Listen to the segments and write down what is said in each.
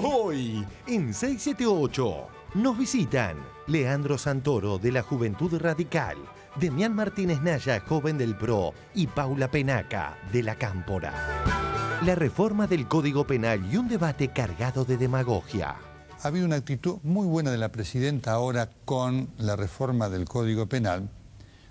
Hoy, en 678, nos visitan Leandro Santoro, de la Juventud Radical, Demián Martínez Naya, joven del PRO, y Paula Penaca, de la Cámpora. La reforma del Código Penal y un debate cargado de demagogia. Ha habido una actitud muy buena de la presidenta ahora con la reforma del Código Penal,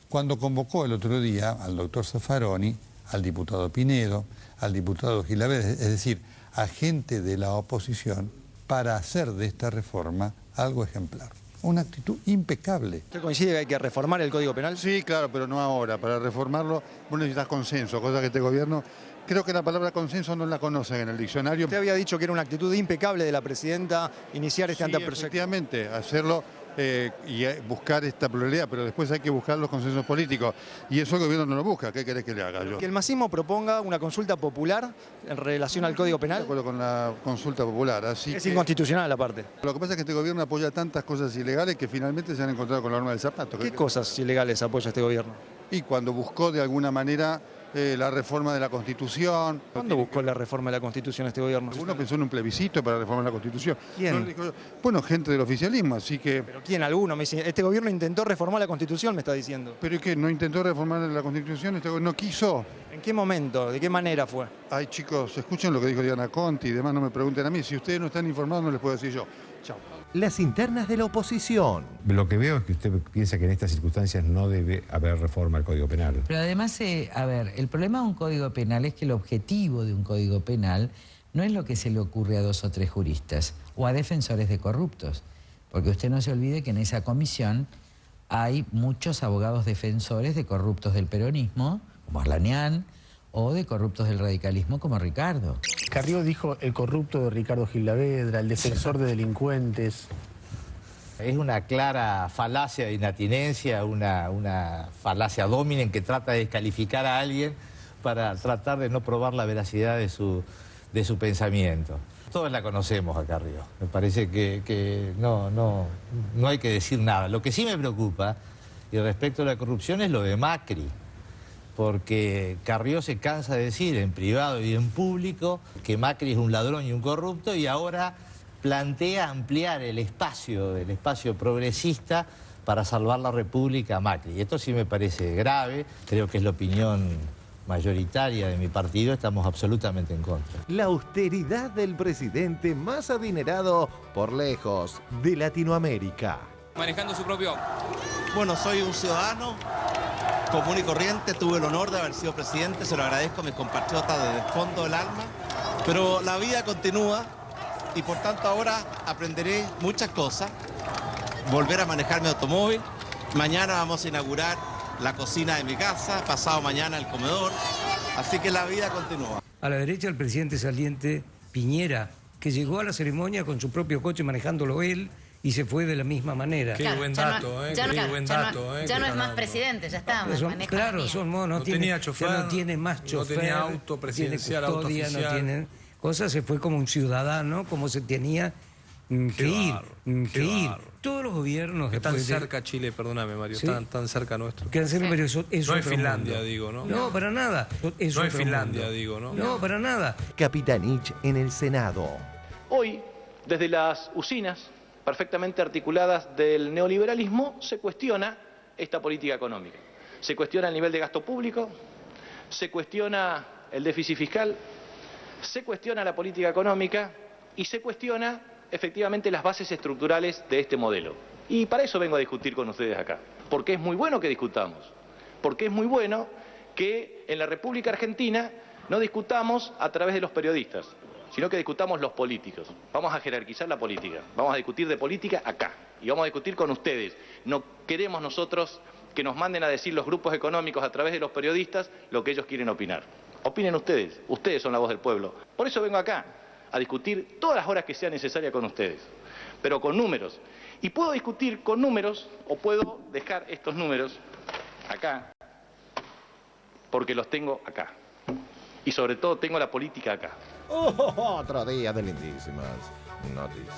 cuando convocó el otro día al doctor Zaffaroni, al diputado Pinedo, al diputado Gilaver, es decir, a gente de la oposición, para hacer de esta reforma algo ejemplar. Una actitud impecable. ¿Usted coincide que hay que reformar el Código Penal? Sí, claro, pero no ahora. Para reformarlo vos necesitas consenso, cosa que este gobierno... Creo que la palabra consenso no la conocen en el diccionario. Usted había dicho que era una actitud impecable de la presidenta iniciar este anteproyecto. Efectivamente, hacerlo y buscar esta pluralidad, pero después hay que buscar los consensos políticos. Y eso el gobierno no lo busca. ¿Qué querés que le haga yo? Que el masismo proponga una consulta popular en relación al Código Penal. De acuerdo con la consulta popular. Así es inconstitucional aparte. Lo que pasa es que este gobierno apoya tantas cosas ilegales que finalmente se han encontrado con la norma del zapato. ¿Qué cosas ilegales apoya este gobierno? Y cuando buscó de alguna manera la reforma de la Constitución. ¿Cuándo buscó la reforma de la Constitución este gobierno? Uno pensó en un plebiscito para reformar la Constitución. ¿Quién? Bueno, gente del oficialismo, así que... ¿Pero quién? ¿Alguno? Me dice, este gobierno intentó reformar la Constitución, me está diciendo. ¿Pero es que no intentó reformar la Constitución? Este gobierno no quiso. ¿En qué momento? ¿De qué manera fue? Ay, chicos, escuchen lo que dijo Diana Conti y demás, no me pregunten a mí. Si ustedes no están informados, no les puedo decir yo. Chao. Las internas de la oposición. Lo que veo es que usted piensa que en estas circunstancias no debe haber reforma al Código Penal. Pero además, a ver, el problema de un Código Penal es que el objetivo de un Código Penal no es lo que se le ocurre a 2 o 3 juristas o a defensores de corruptos. Porque usted no se olvide que en esa comisión hay muchos abogados defensores de corruptos del peronismo, como Arlanián, o de corruptos del radicalismo como Ricardo. Carrió dijo el corrupto de Ricardo Gilavedra, el defensor de delincuentes. Es una clara falacia de inatinencia, una falacia dominen que trata de descalificar a alguien para tratar de no probar la veracidad de su pensamiento. Todos la conocemos a Carrió. Me parece que no hay que decir nada. Lo que sí me preocupa, y respecto a la corrupción, es lo de Macri. Porque Carrió se cansa de decir en privado y en público que Macri es un ladrón y un corrupto, y ahora plantea ampliar el espacio progresista para salvar la República a Macri. Y esto sí me parece grave, creo que es la opinión mayoritaria de mi partido, estamos absolutamente en contra. La austeridad del presidente más adinerado por lejos de Latinoamérica. Manejando su propio... Bueno, soy un ciudadano común y corriente, tuve el honor de haber sido presidente, se lo agradezco a mis compatriotas desde el fondo del alma, pero la vida continúa y por tanto ahora aprenderé muchas cosas, volver a manejar mi automóvil, mañana vamos a inaugurar la cocina de mi casa, pasado mañana el comedor, así que la vida continúa. A la derecha el presidente saliente Piñera, que llegó a la ceremonia con su propio coche manejándolo él, y se fue de la misma manera. Qué buen dato, ya no es más presidente, ya está. Claro, no tiene chofer, no tiene más chofer, no tenía auto presidencial, no tiene custodia, no tiene cosas, se fue como un ciudadano, como se tenía que ir. Todos los gobiernos... Tan cerca Chile, perdóname Mario, ¿sí? tan cerca nuestro. Pero eso no es Finlandia, mundo. Digo, ¿no? No, para nada. No es Finlandia, mundo. Digo, ¿no? No, para nada. Capitanich en el Senado. Hoy, desde las usinas perfectamente articuladas del neoliberalismo, se cuestiona esta política económica. Se cuestiona el nivel de gasto público, se cuestiona el déficit fiscal, se cuestiona la política económica y se cuestiona efectivamente las bases estructurales de este modelo. Y para eso vengo a discutir con ustedes acá, porque es muy bueno que discutamos, porque es muy bueno que en la República Argentina no discutamos a través de los periodistas, sino que discutamos los políticos. Vamos a jerarquizar la política, vamos a discutir de política acá, y vamos a discutir con ustedes. No queremos nosotros que nos manden a decir los grupos económicos a través de los periodistas lo que ellos quieren opinar. Opinen ustedes, ustedes son la voz del pueblo. Por eso vengo acá, a discutir todas las horas que sea necesaria con ustedes, pero con números. Y puedo discutir con números, o puedo dejar estos números acá, porque los tengo acá. Y sobre todo tengo la política acá. Otro día de lindísimas noticias.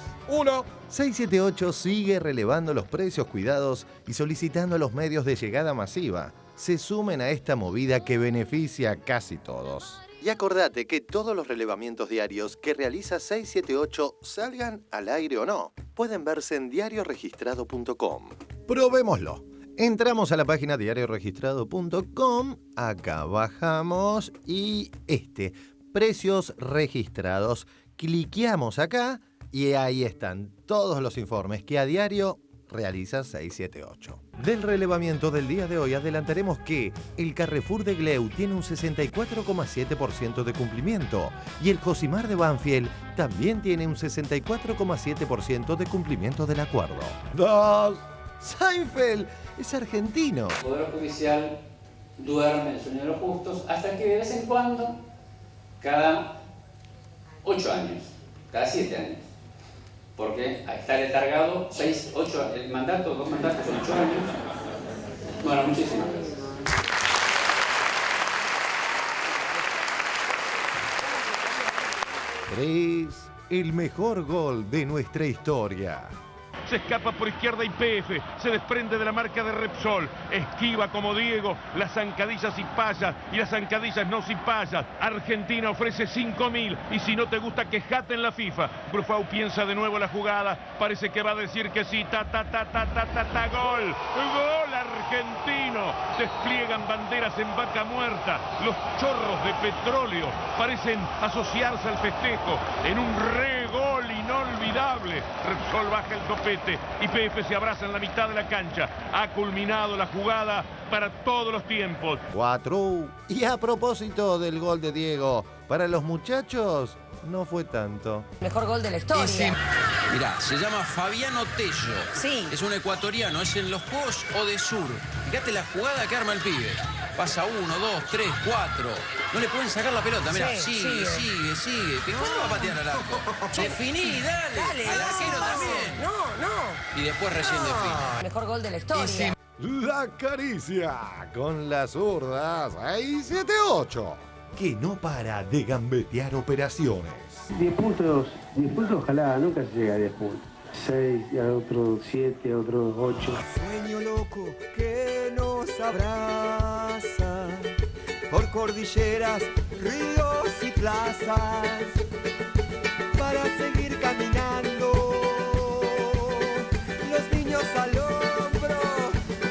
678 sigue relevando los precios cuidados y solicitando a los medios de llegada masiva se sumen a esta movida que beneficia a casi todos. Y acordate que todos los relevamientos diarios que realiza 678, salgan al aire o no, pueden verse en diarioregistrado.com. Probémoslo. Entramos a la página diarioregistrado.com, acá bajamos y precios registrados. Cliqueamos acá y ahí están todos los informes que a diario realiza 678. Del relevamiento del día de hoy adelantaremos que el Carrefour de Gleu tiene un 64,7% de cumplimiento y el Josimar de Banfield también tiene un 64,7% de cumplimiento del acuerdo. 2. Seinfeld es argentino. El Poder Judicial duerme el sueño de los justos hasta que de vez en cuando, cada 8 años, cada 7 años, porque está letargado 6, 8, el mandato, 2 mandatos son 8 años. Bueno, muchísimas gracias. El mejor gol de nuestra historia. Se escapa por izquierda YPF, se desprende de la marca de Repsol, esquiva como Diego las zancadillas y payas, y las zancadillas no sin payas. Argentina ofrece 5.000 y si no te gusta quejate en la FIFA. Brufau piensa de nuevo la jugada, parece que va a decir que sí, gol, gol argentino. Despliegan banderas en vaca muerta, los chorros de petróleo parecen asociarse al festejo en un gol inolvidable. Repsol baja el copete. YPF se abraza en la mitad de la cancha. Ha culminado la jugada para todos los tiempos. 4. Y a propósito del gol de Diego, para los muchachos no fue tanto. Mejor gol de la historia. Sí. Mirá, se llama Fabiano Tello. Sí. Es un ecuatoriano, es en los Juegos Odesur. Fíjate la jugada que arma el pibe. Pasa 1, 2, 3, 4. No le pueden sacar la pelota, mirá. Sigue. ¿Cuándo va a patear al arco? Definí, dale. Al arquero también. No. Y después recién define. Mejor gol de la historia. La caricia con la zurda 678, que no para de gambetear operaciones. 10 puntos, ojalá, nunca se llega a 10 puntos. 6, y a otro 7, a otro 8. Sueño loco que nos abraza por cordilleras, ríos y plazas para seguir caminando. Los niños al hombro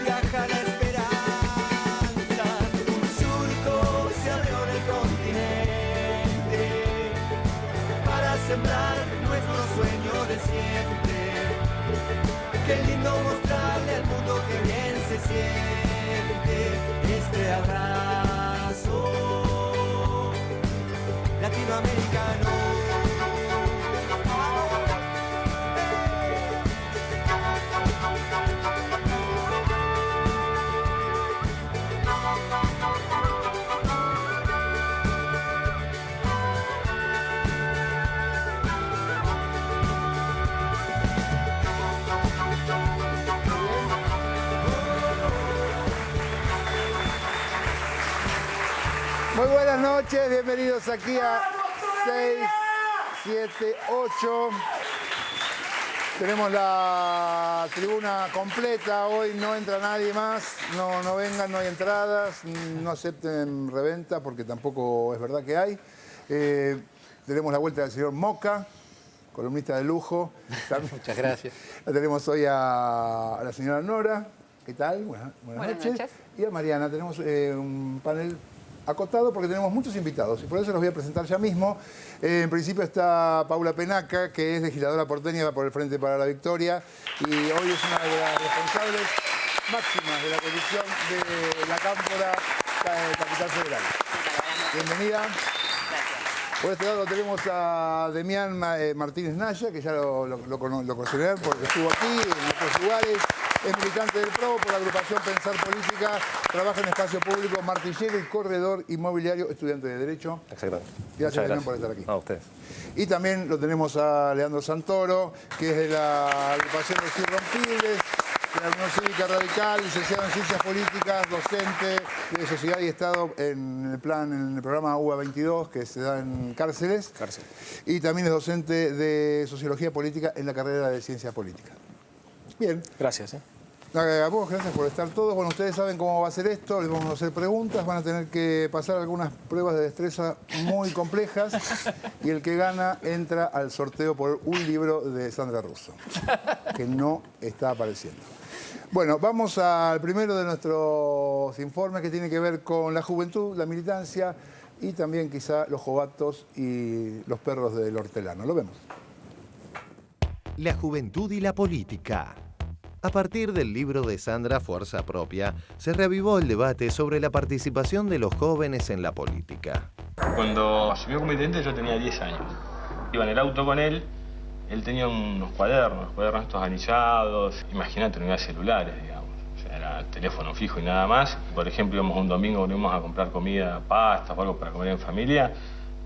viajan a esperanza. Un surco se abrió en el continente para sembrar nuestro sueño de siempre. Qué lindo mostrarle al mundo que bien se siente este abrazo latinoamericano. Muy buenas noches, bienvenidos aquí a 678. Tenemos la tribuna completa, hoy no entra nadie más, no vengan, no hay entradas, no acepten reventa porque tampoco es verdad que hay. Tenemos la vuelta del señor Moca, columnista de lujo. Muchas gracias. La tenemos hoy a la señora Nora, ¿qué tal? Buenas noches. Y a Mariana, tenemos un panel acotado porque tenemos muchos invitados y por eso los voy a presentar ya mismo. En principio está Paula Penaca, que es legisladora porteña, va por el Frente para la Victoria y hoy es una de las responsables máximas de la conducción de la Cámpora Capital Federal. Bienvenida. Por este lado tenemos a Demián Martínez Naya, que ya lo conocerán porque estuvo aquí en otros lugares. Es militante del PRO por la agrupación Pensar Política, trabaja en espacio público, martillero y corredor inmobiliario, estudiante de Derecho. Exactamente. Gracias, Demián, por estar aquí. A ustedes. Y también lo tenemos a Leandro Santoro, que es de la agrupación de Irrompibles, de la Unión Cívica Radical, licenciado en Ciencias Políticas, docente de Sociedad y Estado en el programa UBA 22, que se da en cárceles. Y también es docente de Sociología Política en la carrera de Ciencias Políticas. Bien. Gracias. A vos, gracias por estar todos. Bueno, ustedes saben cómo va a ser esto, les vamos a hacer preguntas, van a tener que pasar algunas pruebas de destreza muy complejas y el que gana entra al sorteo por un libro de Sandra Russo, que no está apareciendo. Bueno, vamos al primero de nuestros informes que tiene que ver con la juventud, la militancia y también quizá los jovatos y los perros del hortelano. Lo vemos. La juventud y la política. A partir del libro de Sandra, Fuerza Propia, se reavivó el debate sobre la participación de los jóvenes en la política. Cuando asumió como intendente yo tenía 10 años. Iba en el auto con él, él tenía unos cuadernos estos anillados. Imagínate, no había celulares, digamos. O sea, era teléfono fijo y nada más. Por ejemplo, íbamos un domingo, íbamos a comprar comida, pasta o algo para comer en familia.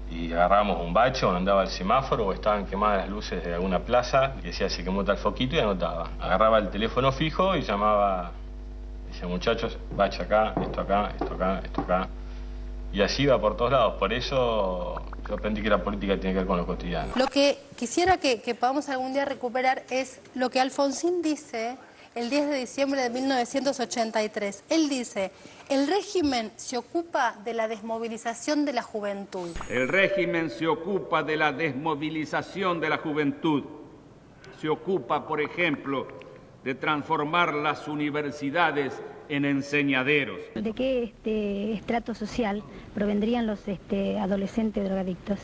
Y agarrábamos un bache o andaba el semáforo o estaban quemadas las luces de alguna plaza y decía se quemó tal foquito y anotaba. Agarraba el teléfono fijo y llamaba, decía muchachos, bache acá, esto acá, esto acá, esto acá. Y así iba por todos lados. Por eso yo aprendí que la política tiene que ver con lo cotidiano. Lo que quisiera que podamos algún día recuperar es lo que Alfonsín dice el 10 de diciembre de 1983. Él dice: el régimen se ocupa de la desmovilización de la juventud. El régimen se ocupa de la desmovilización de la juventud. Se ocupa, por ejemplo, de transformar las universidades en enseñaderos. ¿De qué estrato social provendrían los adolescentes drogadictos?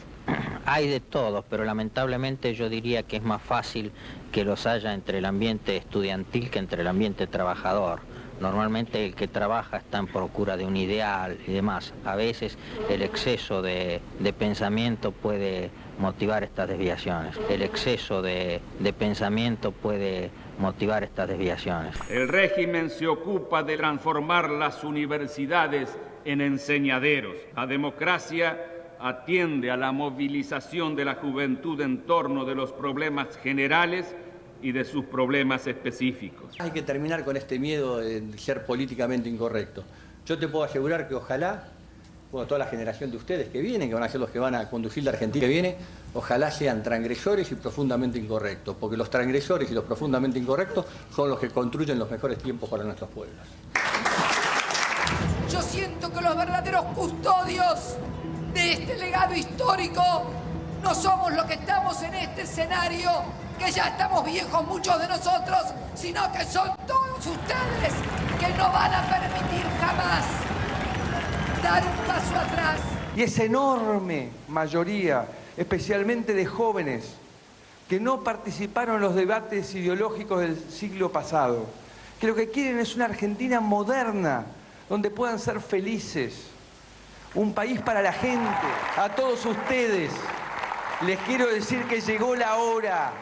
Hay de todos, pero lamentablemente yo diría que es más fácil que los haya entre el ambiente estudiantil que entre el ambiente trabajador. Normalmente el que trabaja está en procura de un ideal y demás. A veces el exceso de pensamiento puede motivar estas desviaciones. El exceso de pensamiento puede motivar estas desviaciones. El régimen se ocupa de transformar las universidades en enseñaderos. La democracia atiende a la movilización de la juventud en torno de los problemas generales y de sus problemas específicos. Hay que terminar con este miedo de ser políticamente incorrecto. Yo te puedo asegurar que ojalá, toda la generación de ustedes que vienen, que van a ser los que van a conducir la Argentina que viene, ojalá sean transgresores y profundamente incorrectos, porque los transgresores y los profundamente incorrectos son los que construyen los mejores tiempos para nuestros pueblos. Yo siento que los verdaderos custodios de este legado histórico no somos los que estamos en este escenario, que ya estamos viejos muchos de nosotros, sino que son todos ustedes que no van a permitir jamás dar un paso atrás. Y esa enorme mayoría, especialmente de jóvenes, que no participaron en los debates ideológicos del siglo pasado, que lo que quieren es una Argentina moderna, donde puedan ser felices, un país para la gente. A todos ustedes les quiero decir que llegó la hora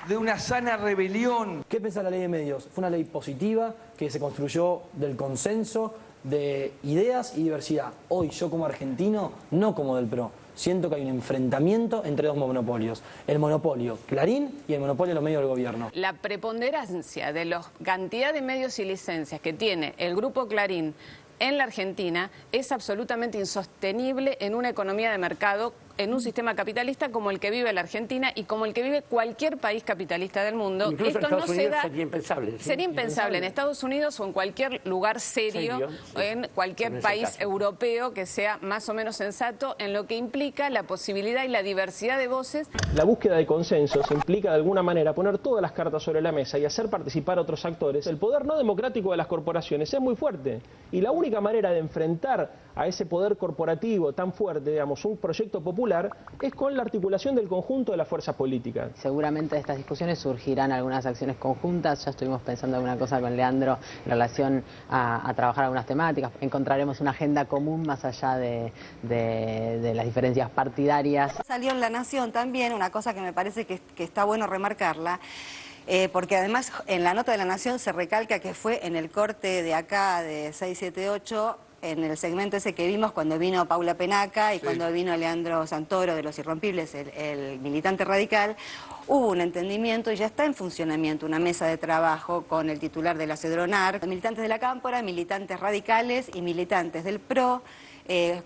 de una sana rebelión. ¿Qué piensa la ley de medios? Fue una ley positiva que se construyó del consenso, de ideas y diversidad. Hoy yo como argentino, no como del PRO, siento que hay un enfrentamiento entre dos monopolios. El monopolio Clarín y el monopolio de los medios del gobierno. La preponderancia de la cantidad de medios y licencias que tiene el grupo Clarín en la Argentina es absolutamente insostenible en una economía de mercado, en un sistema capitalista como el que vive la Argentina y como el que vive cualquier país capitalista del mundo. Incluso esto en Estados no Unidos se da, sería impensable. sería impensable en Estados Unidos o en cualquier lugar serio, sí, en cualquier en ese país caso europeo que sea más o menos sensato en lo que implica la posibilidad y la diversidad de voces. La búsqueda de consensos implica de alguna manera poner todas las cartas sobre la mesa y hacer participar a otros actores. El poder no democrático de las corporaciones es muy fuerte y la única manera de enfrentar a ese poder corporativo tan fuerte, digamos, un proyecto popular, es con la articulación del conjunto de las fuerzas políticas. Seguramente de estas discusiones surgirán algunas acciones conjuntas. Ya estuvimos pensando alguna cosa con Leandro en relación a trabajar algunas temáticas. Encontraremos una agenda común más allá de las diferencias partidarias. Salió en La Nación también una cosa que me parece que está bueno remarcarla. Porque además en la nota de La Nación se recalca que fue en el corte de acá de 678, en el segmento ese que vimos cuando vino Paula Penaca y cuando vino Leandro Santoro de Los Irrompibles, el militante radical, hubo un entendimiento y ya está en funcionamiento una mesa de trabajo con el titular de la Cedronar, militantes de la Cámpora, militantes radicales y militantes del PRO,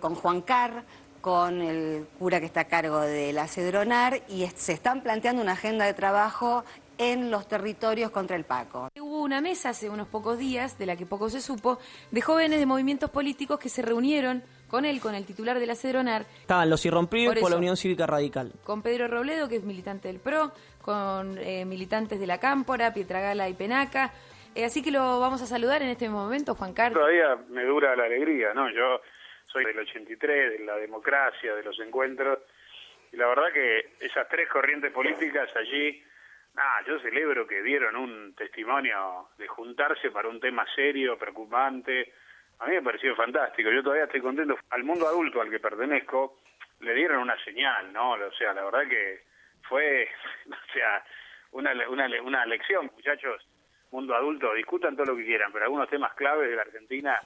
con Juan Carr, con el cura que está a cargo de la Cedronar, y se están planteando una agenda de trabajo en los territorios contra el Paco. Hubo una mesa hace unos pocos días, de la que poco se supo, de jóvenes de movimientos políticos que se reunieron con él, con el titular de la CEDRONAR. Estaban los irrompidos por la Unión Cívica Radical. Con Pedro Robledo, que es militante del PRO, con militantes de la Cámpora, Pietragala y Penaca. Así que lo vamos a saludar en este momento, Juan Carlos. Todavía me dura la alegría, ¿no? Yo soy del 83, de la democracia, de los encuentros, y la verdad que esas tres corrientes políticas allí, yo celebro que dieron un testimonio de juntarse para un tema serio, preocupante. A mí me pareció fantástico, yo todavía estoy contento. Al mundo adulto al que pertenezco le dieron una señal, ¿no? O sea, la verdad que fue, una lección, muchachos. Mundo adulto, discutan todo lo que quieran, pero algunos temas claves de la Argentina,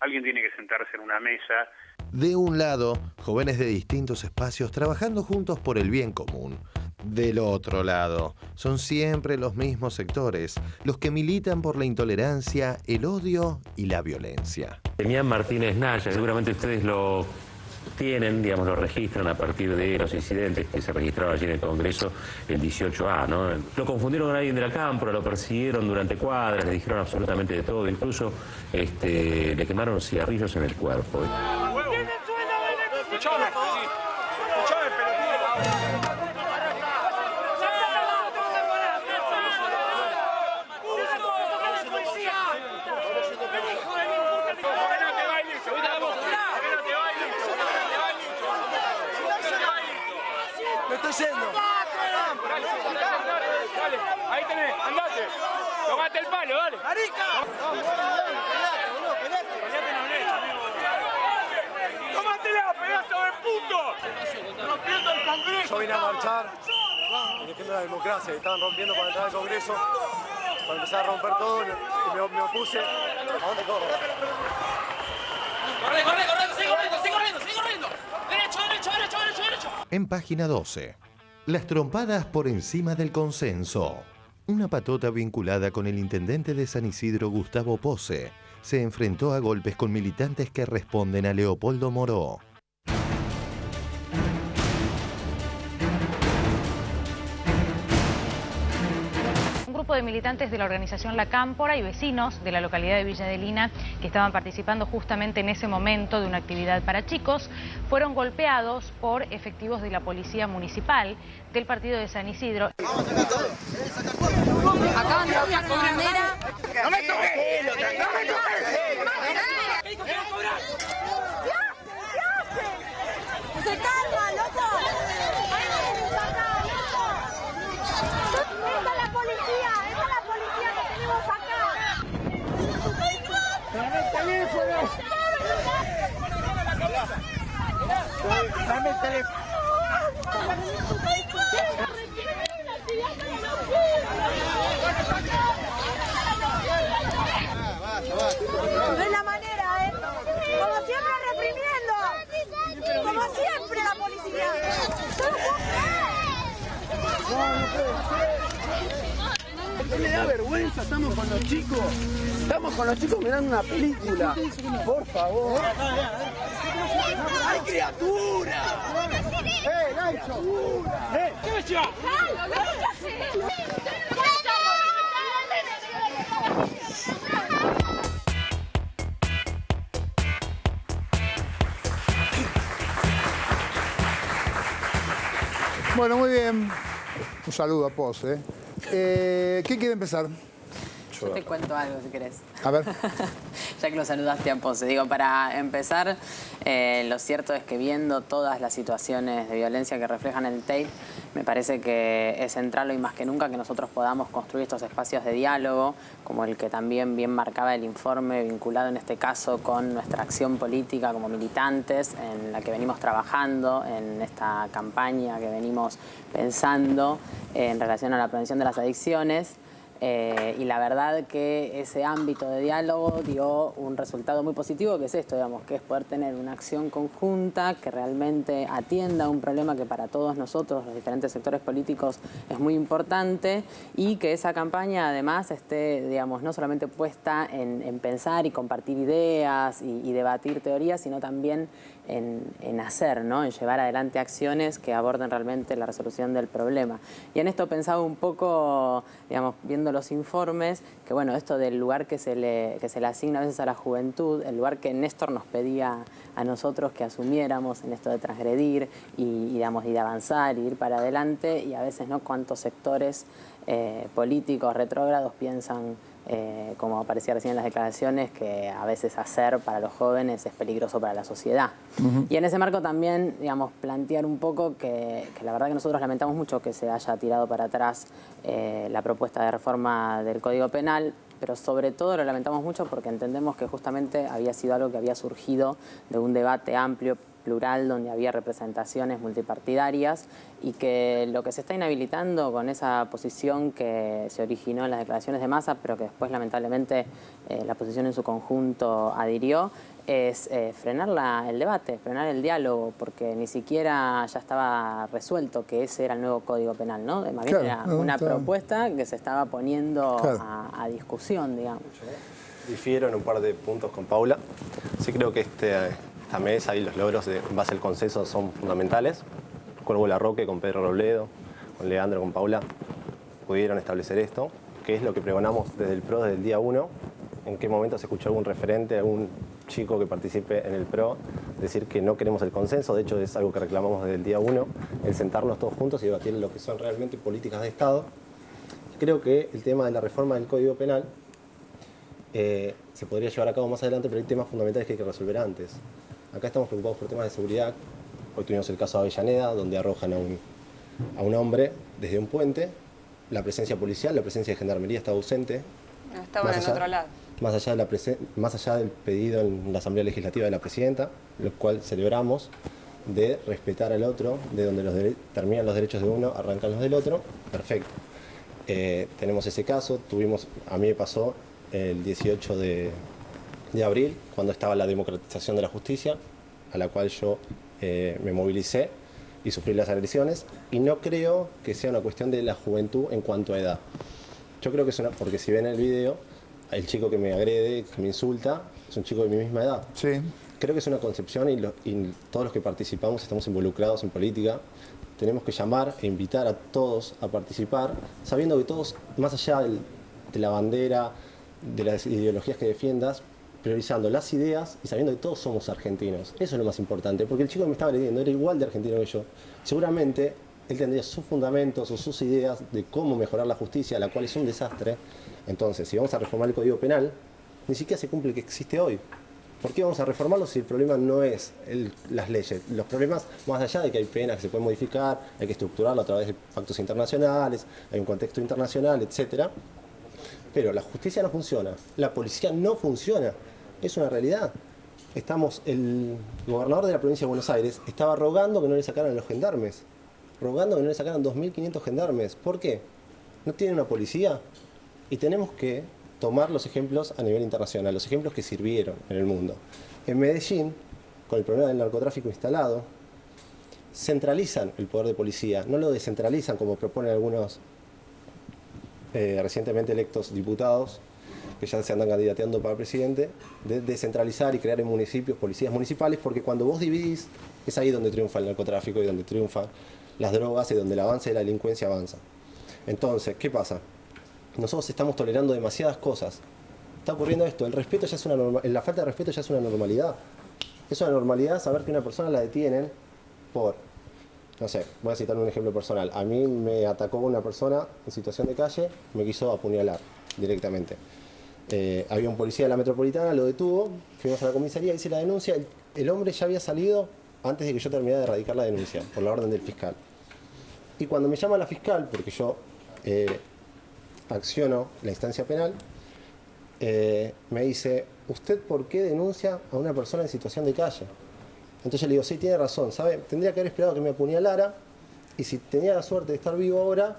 alguien tiene que sentarse en una mesa. De un lado, jóvenes de distintos espacios trabajando juntos por el bien común. Del otro lado, son siempre los mismos sectores, los que militan por la intolerancia, el odio y la violencia. Demián Martínez Naya, seguramente ustedes lo tienen, digamos, lo registran a partir de los incidentes que se registraron allí en el Congreso, el 18A, ¿no? Lo confundieron con alguien de la Cámpora, lo persiguieron durante cuadras, le dijeron absolutamente de todo, incluso le quemaron cigarrillos en el cuerpo. Dale, ahí tenés, andate. Tomate el palo, dale. ¡Marica! ¡Tómatela, pedazo de puto! ¡Rompiendo el Congreso! Yo vine a marchar, defiendo la democracia, y estaban rompiendo para entrar al Congreso, para empezar a romper todo, y me opuse. ¿A dónde corro? ¡Corre, corre, corre! ¡Sigue corriendo, sigue corriendo, sigue corriendo! ¡Derecho, derecho, derecho, derecho, derecho! En página 12. Las trompadas por encima del consenso. Una patota vinculada con el intendente de San Isidro, Gustavo Pose, se enfrentó a golpes con militantes que responden a Leopoldo Moró. Un grupo de militantes de la organización La Cámpora y vecinos de la localidad de Villa Adelina, que estaban participando justamente en ese momento de una actividad para chicos, fueron golpeados por efectivos de la policía municipal del partido de San Isidro. Acaban de hablar con bandera. ¡No me toques! ¡No me toques! ¡Se calma, loco! ¡Esta es la policía! ¡Esta es la policía que tenemos acá! ¡Dame el teléfono! ¡Dame el teléfono! No es la manera, ¿eh? Como siempre reprimiendo. Como siempre la policía. ¿Qué me da vergüenza? Estamos con los chicos. Estamos con los chicos mirando una película. Por favor. ¡Hay criatura! Nacho! ¿Qué me lleva? Bueno, muy bien. Un saludo a Pose. ¿Quién quiere empezar? Yo te cuento algo, si querés. A ver. Ya que lo saludaste a Pose. Digo, para empezar, lo cierto es que viendo todas las situaciones de violencia que reflejan el tape, me parece que es central hoy más que nunca que nosotros podamos construir estos espacios de diálogo, como el que también bien marcaba el informe, vinculado en este caso con nuestra acción política como militantes, en la que venimos trabajando, en esta campaña que venimos pensando en relación a la prevención de las adicciones. Y la verdad que ese ámbito de diálogo dio un resultado muy positivo, que es esto, digamos, que es poder tener una acción conjunta que realmente atienda un problema que para todos nosotros, los diferentes sectores políticos, es muy importante, y que esa campaña además esté, digamos, no solamente puesta en pensar y compartir ideas y debatir teorías, sino también en hacer, ¿no? En llevar adelante acciones que aborden realmente la resolución del problema. Y en esto pensaba un poco, digamos, viendo los informes, que bueno, esto del lugar que se le asigna a veces a la juventud, el lugar que Néstor nos pedía a nosotros que asumiéramos en esto de transgredir y digamos, y de avanzar y ir para adelante, y a veces, ¿no?, cuántos sectores políticos retrógrados piensan, como aparecía recién en las declaraciones, que a veces hacer para los jóvenes es peligroso para la sociedad. Y en ese marco también, digamos, plantear un poco que la verdad que nosotros lamentamos mucho que se haya tirado para atrás la propuesta de reforma del Código Penal, pero sobre todo lo lamentamos mucho porque entendemos que justamente había sido algo que había surgido de un debate amplio, plural, donde había representaciones multipartidarias, y que lo que se está inhabilitando con esa posición que se originó en las declaraciones de Massa, pero que después lamentablemente la oposición en su conjunto adhirió, es frenar el debate, frenar el diálogo, porque ni siquiera ya estaba resuelto que ese era el nuevo Código Penal, ¿no? Más bien era una propuesta que se estaba poniendo a discusión, digamos. Difiero en un par de puntos con Paula. Sí creo que esta mesa y los logros en base al consenso son fundamentales. Con Hugo Larroque, con Pedro Robledo, con Leandro, con Paula, pudieron establecer esto, que es lo que pregonamos desde el PRO, desde el día 1. ¿En qué momento se escuchó algún referente, algún chico que participe en el PRO decir que no queremos el consenso? De hecho, es algo que reclamamos desde el día 1, el sentarnos todos juntos y debatir lo que son realmente políticas de Estado. Creo que el tema de la reforma del Código Penal se podría llevar a cabo más adelante, pero hay temas fundamentales que hay que resolver antes. Acá estamos preocupados por temas de seguridad. Hoy tuvimos el caso de Avellaneda, donde arrojan a un hombre desde un puente. La presencia policial, la presencia de gendarmería está ausente. Estaban en otro lado. Más allá del pedido en la Asamblea Legislativa de la Presidenta, lo cual celebramos, de respetar al otro, de donde terminan los derechos de uno, arrancan los del otro. Perfecto. Tenemos ese caso. A mí me pasó el 18 de abril, cuando estaba la democratización de la justicia, a la cual yo me movilicé y sufrí las agresiones, y no creo que sea una cuestión de la juventud en cuanto a edad. Yo creo que es porque si ven el video, el chico que me agrede, que me insulta, es un chico de mi misma edad. Sí. Creo que es una concepción y todos los que participamos, estamos involucrados en política, tenemos que llamar e invitar a todos a participar, sabiendo que todos, más allá de la bandera, de las ideologías que defiendas, priorizando las ideas y sabiendo que todos somos argentinos. Eso es lo más importante, porque el chico que me estaba agrediendo era igual de argentino que yo. Seguramente él tendría sus fundamentos o sus ideas de cómo mejorar la justicia, la cual es un desastre. Entonces, si vamos a reformar el Código Penal, ni siquiera se cumple el que existe hoy. ¿Por qué vamos a reformarlo si el problema no es las leyes? Los problemas, más allá de que hay penas que se pueden modificar, hay que estructurarlo a través de pactos internacionales, hay un contexto internacional, etc. Pero la justicia no funciona, la policía no funciona. Es una realidad. El gobernador de la provincia de Buenos Aires estaba rogando que no le sacaran a los gendarmes. Rogando que no le sacaran 2.500 gendarmes. ¿Por qué? No tiene una policía. Y tenemos que tomar los ejemplos a nivel internacional, los ejemplos que sirvieron en el mundo. En Medellín, con el problema del narcotráfico instalado, centralizan el poder de policía, no lo descentralizan como proponen algunos recientemente electos diputados, que ya se andan candidateando para presidente, de descentralizar y crear en municipios policías municipales, porque cuando vos dividís, es ahí donde triunfa el narcotráfico y donde triunfan las drogas y donde el avance de la delincuencia avanza. Entonces, ¿qué pasa? Nosotros estamos tolerando demasiadas cosas. Está ocurriendo esto, la falta de respeto ya es una normalidad. Es una normalidad saber que una persona la detienen por, no sé, voy a citar un ejemplo personal. A mí me atacó una persona en situación de calle, me quiso apuñalar directamente. Había un policía de la metropolitana, lo detuvo, fuimos a la comisaría, hice la denuncia, el hombre ya había salido antes de que yo terminara de erradicar la denuncia, por la orden del fiscal. Y cuando me llama la fiscal, porque yo acciono la instancia penal, me dice, ¿usted por qué denuncia a una persona en situación de calle? Entonces yo le digo, sí, tiene razón, ¿sabe? Tendría que haber esperado que me apuñalara y si tenía la suerte de estar vivo ahora,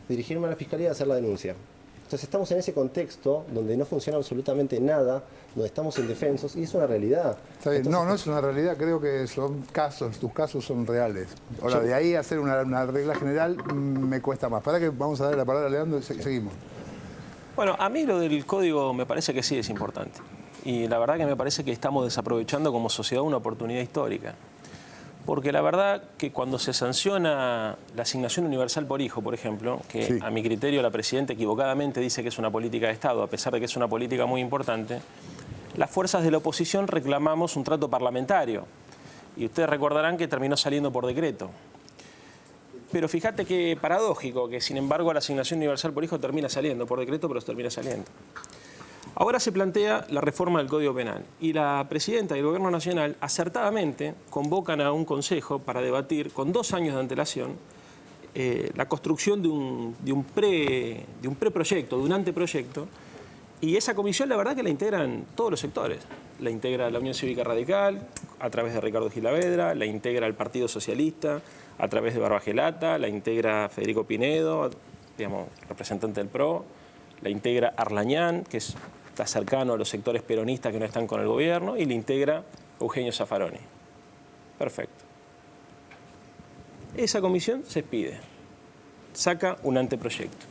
dirigirme a la fiscalía y hacer la denuncia. Entonces estamos en ese contexto donde no funciona absolutamente nada, donde estamos indefensos y es una realidad. Está bien. Entonces, no es una realidad, creo que son casos, tus casos son reales. Ahora, de ahí a hacer una regla general me cuesta más. Para que vamos a darle la palabra a Leandro y seguimos. Bueno, a mí lo del código me parece que sí es importante. y la verdad que me parece que estamos desaprovechando como sociedad una oportunidad histórica. Porque la verdad que cuando se sanciona la asignación universal por hijo, por ejemplo, que a mi criterio la Presidenta equivocadamente dice que es una política de Estado, a pesar de que es una política muy importante, las fuerzas de la oposición reclamamos un trato parlamentario. Y ustedes recordarán que terminó saliendo por decreto. Pero fíjate qué paradójico que, sin embargo, la asignación universal por hijo termina saliendo por decreto, pero termina saliendo. Ahora se plantea la reforma del Código Penal y la Presidenta y el Gobierno Nacional acertadamente convocan a un consejo para debatir con 2 años de antelación la construcción de un preproyecto, de un anteproyecto, y esa comisión la verdad que la integran todos los sectores. La integra la Unión Cívica Radical a través de Ricardo Gilavedra, la integra el Partido Socialista a través de Barbagelata, la integra Federico Pinedo, digamos, representante del PRO, la integra Arlañán, que está cercano a los sectores peronistas que no están con el gobierno, y la integra Eugenio Zaffaroni. Perfecto. Esa comisión se expide, saca un anteproyecto.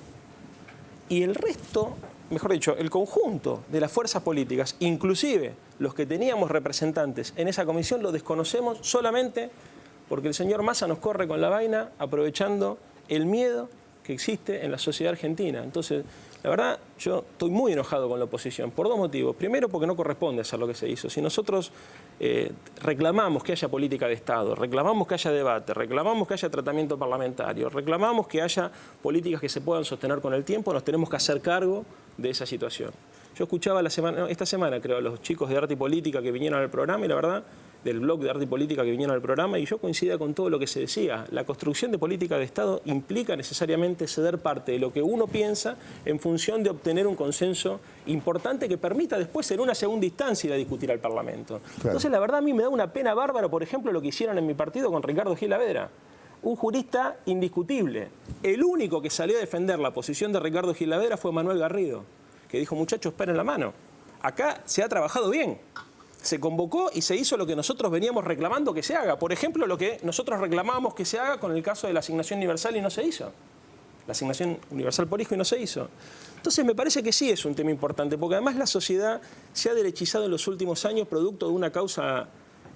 Y el resto, mejor dicho, el conjunto de las fuerzas políticas, inclusive los que teníamos representantes en esa comisión, lo desconocemos solamente porque el señor Massa nos corre con la vaina aprovechando el miedo que existe en la sociedad argentina. Entonces, la verdad, yo estoy muy enojado con la oposición por 2 motivos. Primero, porque no corresponde hacer lo que se hizo. Si nosotros reclamamos que haya política de Estado, reclamamos que haya debate, reclamamos que haya tratamiento parlamentario, reclamamos que haya políticas que se puedan sostener con el tiempo, nos tenemos que hacer cargo de esa situación. Yo escuchaba esta semana, creo, a los chicos de Arte y Política que vinieron al programa y la verdad, del blog de Arte y Política que vinieron al programa, y yo coincidía con todo lo que se decía. La construcción de política de Estado implica necesariamente ceder parte de lo que uno piensa en función de obtener un consenso importante que permita después en una segunda instancia ir a discutir al Parlamento. Claro. Entonces, la verdad, a mí me da una pena bárbara, por ejemplo, lo que hicieron en mi partido con Ricardo Gilavedra. Un jurista indiscutible. El único que salió a defender la posición de Ricardo Gilavedra fue Manuel Garrido, que dijo, muchachos, esperen la mano. Acá se ha trabajado bien. Se convocó y se hizo lo que nosotros veníamos reclamando que se haga. Por ejemplo, lo que nosotros reclamábamos que se haga con el caso de la asignación universal y no se hizo. La asignación universal por hijo y no se hizo. Entonces me parece que sí es un tema importante, porque además la sociedad se ha derechizado en los últimos años producto de una causa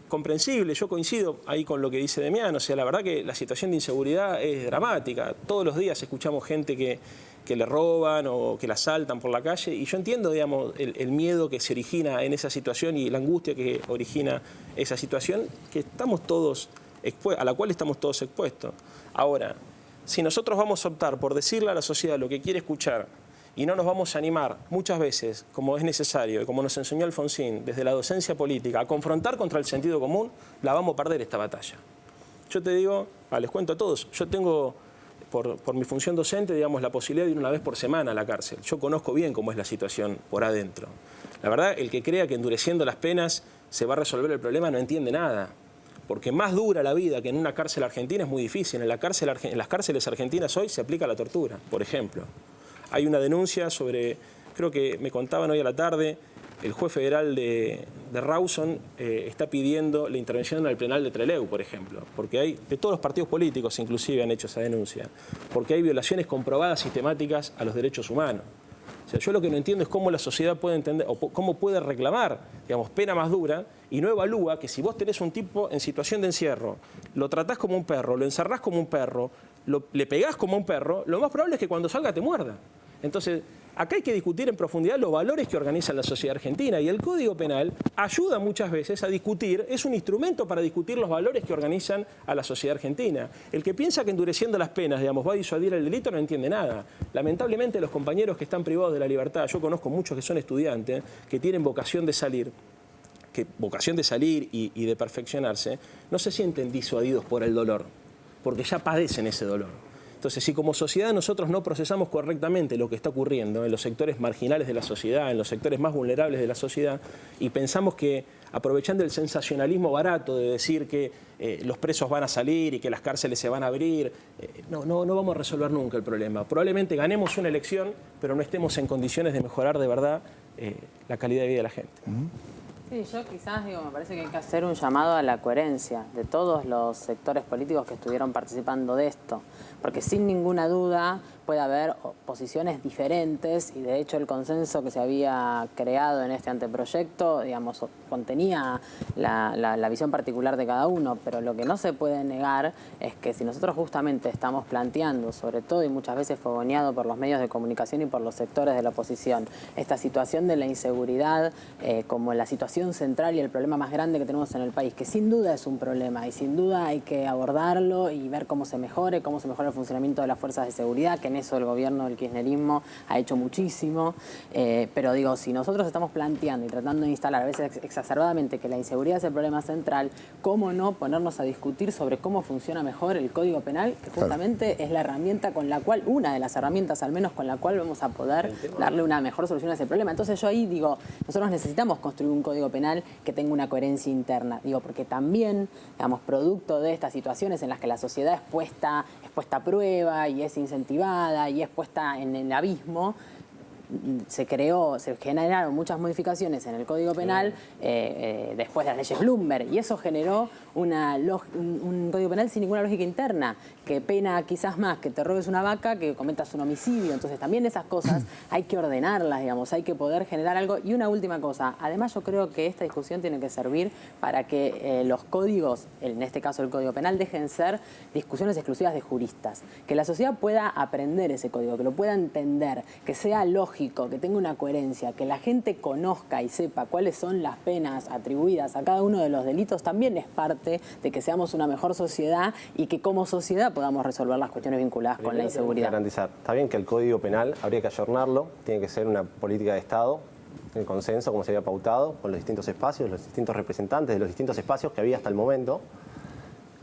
comprensible. Yo coincido ahí con lo que dice Demián. O sea, la verdad que la situación de inseguridad es dramática. Todos los días escuchamos gente que le roban o que la asaltan por la calle, y yo entiendo, digamos, el miedo que se origina en esa situación y la angustia que origina esa situación que estamos todos a la cual estamos todos expuestos. Ahora, si nosotros vamos a optar por decirle a la sociedad lo que quiere escuchar y no nos vamos a animar muchas veces, como es necesario y como nos enseñó Alfonsín desde la docencia política, a confrontar contra el sentido común, la vamos a perder esta batalla. Yo te digo, les cuento a todos, yo tengo por mi función docente, digamos, la posibilidad de ir una vez por semana a la cárcel. Yo conozco bien cómo es la situación por adentro. La verdad, el que crea que endureciendo las penas se va a resolver el problema no entiende nada. Porque más dura la vida que en una cárcel argentina es muy difícil. En las cárceles argentinas hoy se aplica la tortura, por ejemplo. Hay una denuncia sobre, creo que me contaban hoy a la tarde, el juez federal de Rawson está pidiendo la intervención en el penal de Trelew, por ejemplo, porque hay, de todos los partidos políticos inclusive han hecho esa denuncia, porque hay violaciones comprobadas sistemáticas a los derechos humanos. O sea, yo lo que no entiendo es cómo la sociedad puede entender, o cómo puede reclamar, digamos, pena más dura, y no evalúa que si vos tenés un tipo en situación de encierro, lo tratás como un perro, lo encerrás como un perro, le pegás como un perro, lo más probable es que cuando salga te muerda. Entonces, acá hay que discutir en profundidad los valores que organiza la sociedad argentina, y el Código Penal ayuda muchas veces a discutir, es un instrumento para discutir los valores que organizan a la sociedad argentina. El que piensa que endureciendo las penas, digamos, va a disuadir el delito no entiende nada. Lamentablemente los compañeros que están privados de la libertad, yo conozco muchos que son estudiantes, que tienen vocación de salir y de perfeccionarse, no se sienten disuadidos por el dolor, porque ya padecen ese dolor. Entonces, si como sociedad nosotros no procesamos correctamente lo que está ocurriendo en los sectores marginales de la sociedad, en los sectores más vulnerables de la sociedad, y pensamos que aprovechando el sensacionalismo barato de decir que los presos van a salir y que las cárceles se van a abrir, no vamos a resolver nunca el problema. Probablemente ganemos una elección, pero no estemos en condiciones de mejorar de verdad la calidad de vida de la gente. Sí, yo quizás me parece que hay que hacer un llamado a la coherencia de todos los sectores políticos que estuvieron participando de esto, porque sin ninguna duda, puede haber posiciones diferentes y de hecho el consenso que se había creado en este anteproyecto, digamos, contenía la visión particular de cada uno, pero lo que no se puede negar es que si nosotros justamente estamos planteando, sobre todo y muchas veces fogoneado por los medios de comunicación y por los sectores de la oposición, esta situación de la inseguridad como la situación central y el problema más grande que tenemos en el país, que sin duda es un problema y sin duda hay que abordarlo y ver cómo se mejora el funcionamiento de las fuerzas de seguridad, que en eso el gobierno del kirchnerismo ha hecho muchísimo, pero digo, si nosotros estamos planteando y tratando de instalar a veces exacerbadamente que la inseguridad es el problema central, ¿cómo no ponernos a discutir sobre cómo funciona mejor el Código Penal, que justamente es la herramienta con la cual, una de las herramientas al menos con la cual vamos a poder darle una mejor solución a ese problema? Entonces yo ahí digo, nosotros necesitamos construir un Código Penal que tenga una coherencia interna, digo, porque también, digamos, producto de estas situaciones en las que la sociedad es puesta a prueba y es incentivada y es puesta en el abismo, se generaron muchas modificaciones en el Código Penal después de las leyes Bloomberg, y eso generó un Código Penal sin ninguna lógica interna, que pena quizás más que te robes una vaca que cometas un homicidio. Entonces también esas cosas hay que ordenarlas, digamos, hay que poder generar algo. Y una última cosa, además yo creo que esta discusión tiene que servir para que los códigos, en este caso el Código Penal, dejen ser discusiones exclusivas de juristas, que la sociedad pueda aprender ese código, que lo pueda entender, que sea lógico, que tenga una coherencia, que la gente conozca y sepa cuáles son las penas atribuidas a cada uno de los delitos, también es parte de que seamos una mejor sociedad y que como sociedad podamos resolver las cuestiones vinculadas con la inseguridad. Garantizar. Está bien que el Código Penal habría que ayornarlo, tiene que ser una política de Estado, el consenso, como se había pautado, con los distintos espacios, los distintos representantes de los distintos espacios que había hasta el momento,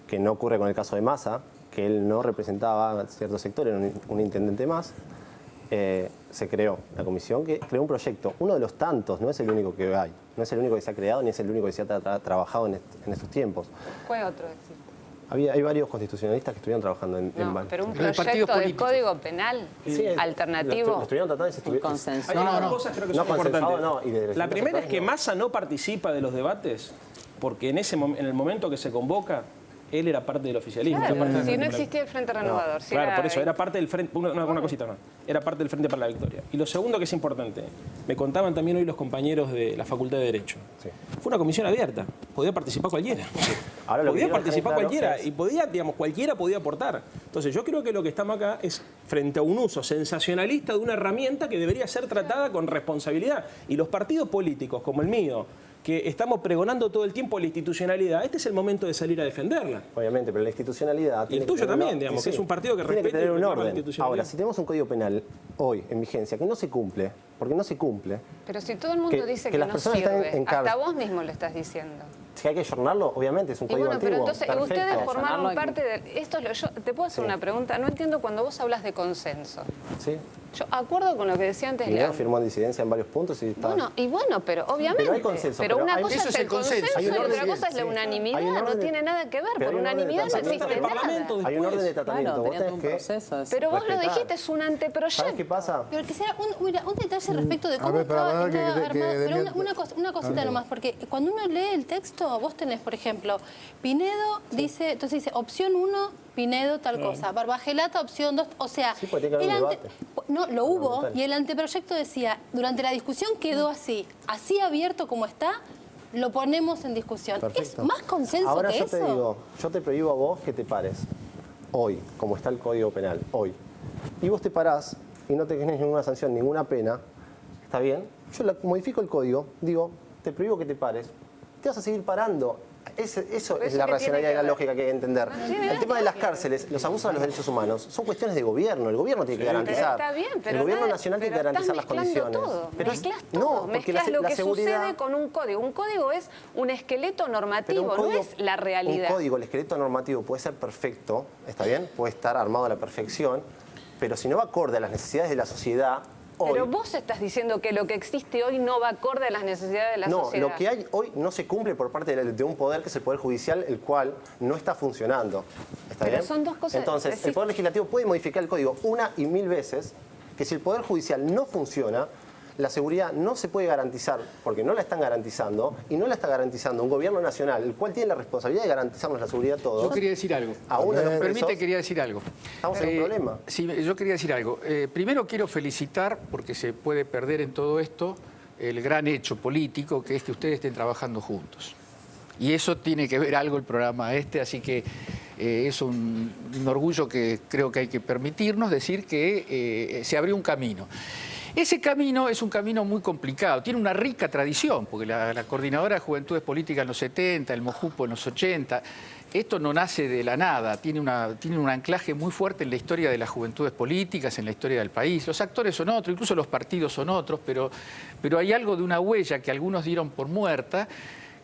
que no ocurre con el caso de Massa, que él no representaba a cierto sector, era un intendente más. Se creó la comisión que creó un proyecto, uno de los tantos, no es el único que hay, no es el único que se ha creado ni es el único que se ha trabajado en estos tiempos. ¿Cuál otro existe? Hay varios constitucionalistas que estuvieron trabajando en pero un proyecto de Código Penal alternativo. Lo estuvieron tratando de consensuado. Hay dos cosas creo que son importantes. La primera es que Massa no participa de los debates porque en el momento que se convoca él era parte del oficialismo. Claro, si no existía el Frente Renovador. Si claro, por eso, era parte del Frente, una cosita más, era parte del Frente para la Victoria. Y lo segundo que es importante, me contaban también hoy los compañeros de la Facultad de Derecho. Sí. Fue una comisión abierta, podía participar cualquiera. Sí. Podía participar cualquiera y cualquiera podía aportar. Entonces yo creo que lo que estamos acá es frente a un uso sensacionalista de una herramienta que debería ser tratada con responsabilidad. Y los partidos políticos, como el mío, que estamos pregonando todo el tiempo la institucionalidad, este es el momento de salir a defenderla. Obviamente, pero la institucionalidad... Y el tuyo también, digamos, que es un partido que respeta que tener un orden. La institucionalidad. Ahora, si tenemos un Código Penal hoy en vigencia que no se cumple, porque no se cumple... Pero si todo el mundo dice que no sirve, hasta vos mismo lo estás diciendo. Si hay que ayornarlo, obviamente, es un código antiguo. Pero entonces, ustedes formaron parte de... Yo te puedo hacer una pregunta. No entiendo cuando vos hablas de consenso. Sí. Yo acuerdo con lo que decía antes Leandro. Firmó en disidencia en varios puntos y está... pero obviamente... Pero hay consenso. Pero una cosa es el consenso y otra cosa es la unanimidad. No tiene nada que ver. Por unanimidad no existe nada. Hay un orden de tratamiento. Pero vos lo dijiste, es un anteproyecto. ¿Sabes qué pasa? Pero que sea un detalle respecto de cómo estaba armado. Pero una cosita nomás, porque cuando uno lee el texto, vos tenés, por ejemplo, Pinedo dice, entonces dice, opción 1, Pinedo tal cosa, Barbagelata, opción 2, o sea, lo hubo y el anteproyecto decía, durante la discusión quedó así abierto como está, lo ponemos en discusión. Perfecto. ¿Es más consenso ahora que eso? Ahora yo te prohíbo a vos que te pares hoy, como está el Código Penal, hoy, y vos te parás y no tenés ninguna sanción, ninguna pena, ¿está bien? Yo modifico el código, digo, te prohíbo que te pares, te vas a seguir parando. Eso es la racionalidad y la lógica que hay que entender. El tema de las cárceles, los abusos de los derechos humanos, son cuestiones de gobierno. El gobierno tiene que garantizar. Está bien, pero el gobierno nacional tiene que garantizar las condiciones. Pero mezclas todo. Mezclas lo que sucede con un código. Un código es un esqueleto normativo, no es la realidad. Un código, el esqueleto normativo puede ser perfecto, ¿está bien? Puede estar armado a la perfección, pero si no va acorde a las necesidades de la sociedad... Pero vos estás diciendo que lo que existe hoy no va acorde a las necesidades de la sociedad. No, lo que hay hoy no se cumple por parte de un poder que es el Poder Judicial, el cual no está funcionando. ¿Está bien? Son dos cosas. Entonces, el Poder Legislativo puede modificar el código una y mil veces, que si el Poder Judicial no funciona, la seguridad no se puede garantizar porque no la están garantizando y no la está garantizando un gobierno nacional, el cual tiene la responsabilidad de garantizarnos la seguridad a todos. Yo quería decir algo. Quería decir algo. Estamos en un problema. Sí, yo quería decir algo. Primero quiero felicitar, porque se puede perder en todo esto, el gran hecho político que es que ustedes estén trabajando juntos. Y eso tiene que ver algo el programa así que es un orgullo que creo que hay que permitirnos decir que se abrió un camino. Ese camino es un camino muy complicado, tiene una rica tradición, porque la Coordinadora de Juventudes Políticas en los 70, el MOJUPO en los 80, esto no nace de la nada, tiene un anclaje muy fuerte en la historia de las juventudes políticas, en la historia del país. Los actores son otros, incluso los partidos son otros, pero hay algo de una huella que algunos dieron por muerta,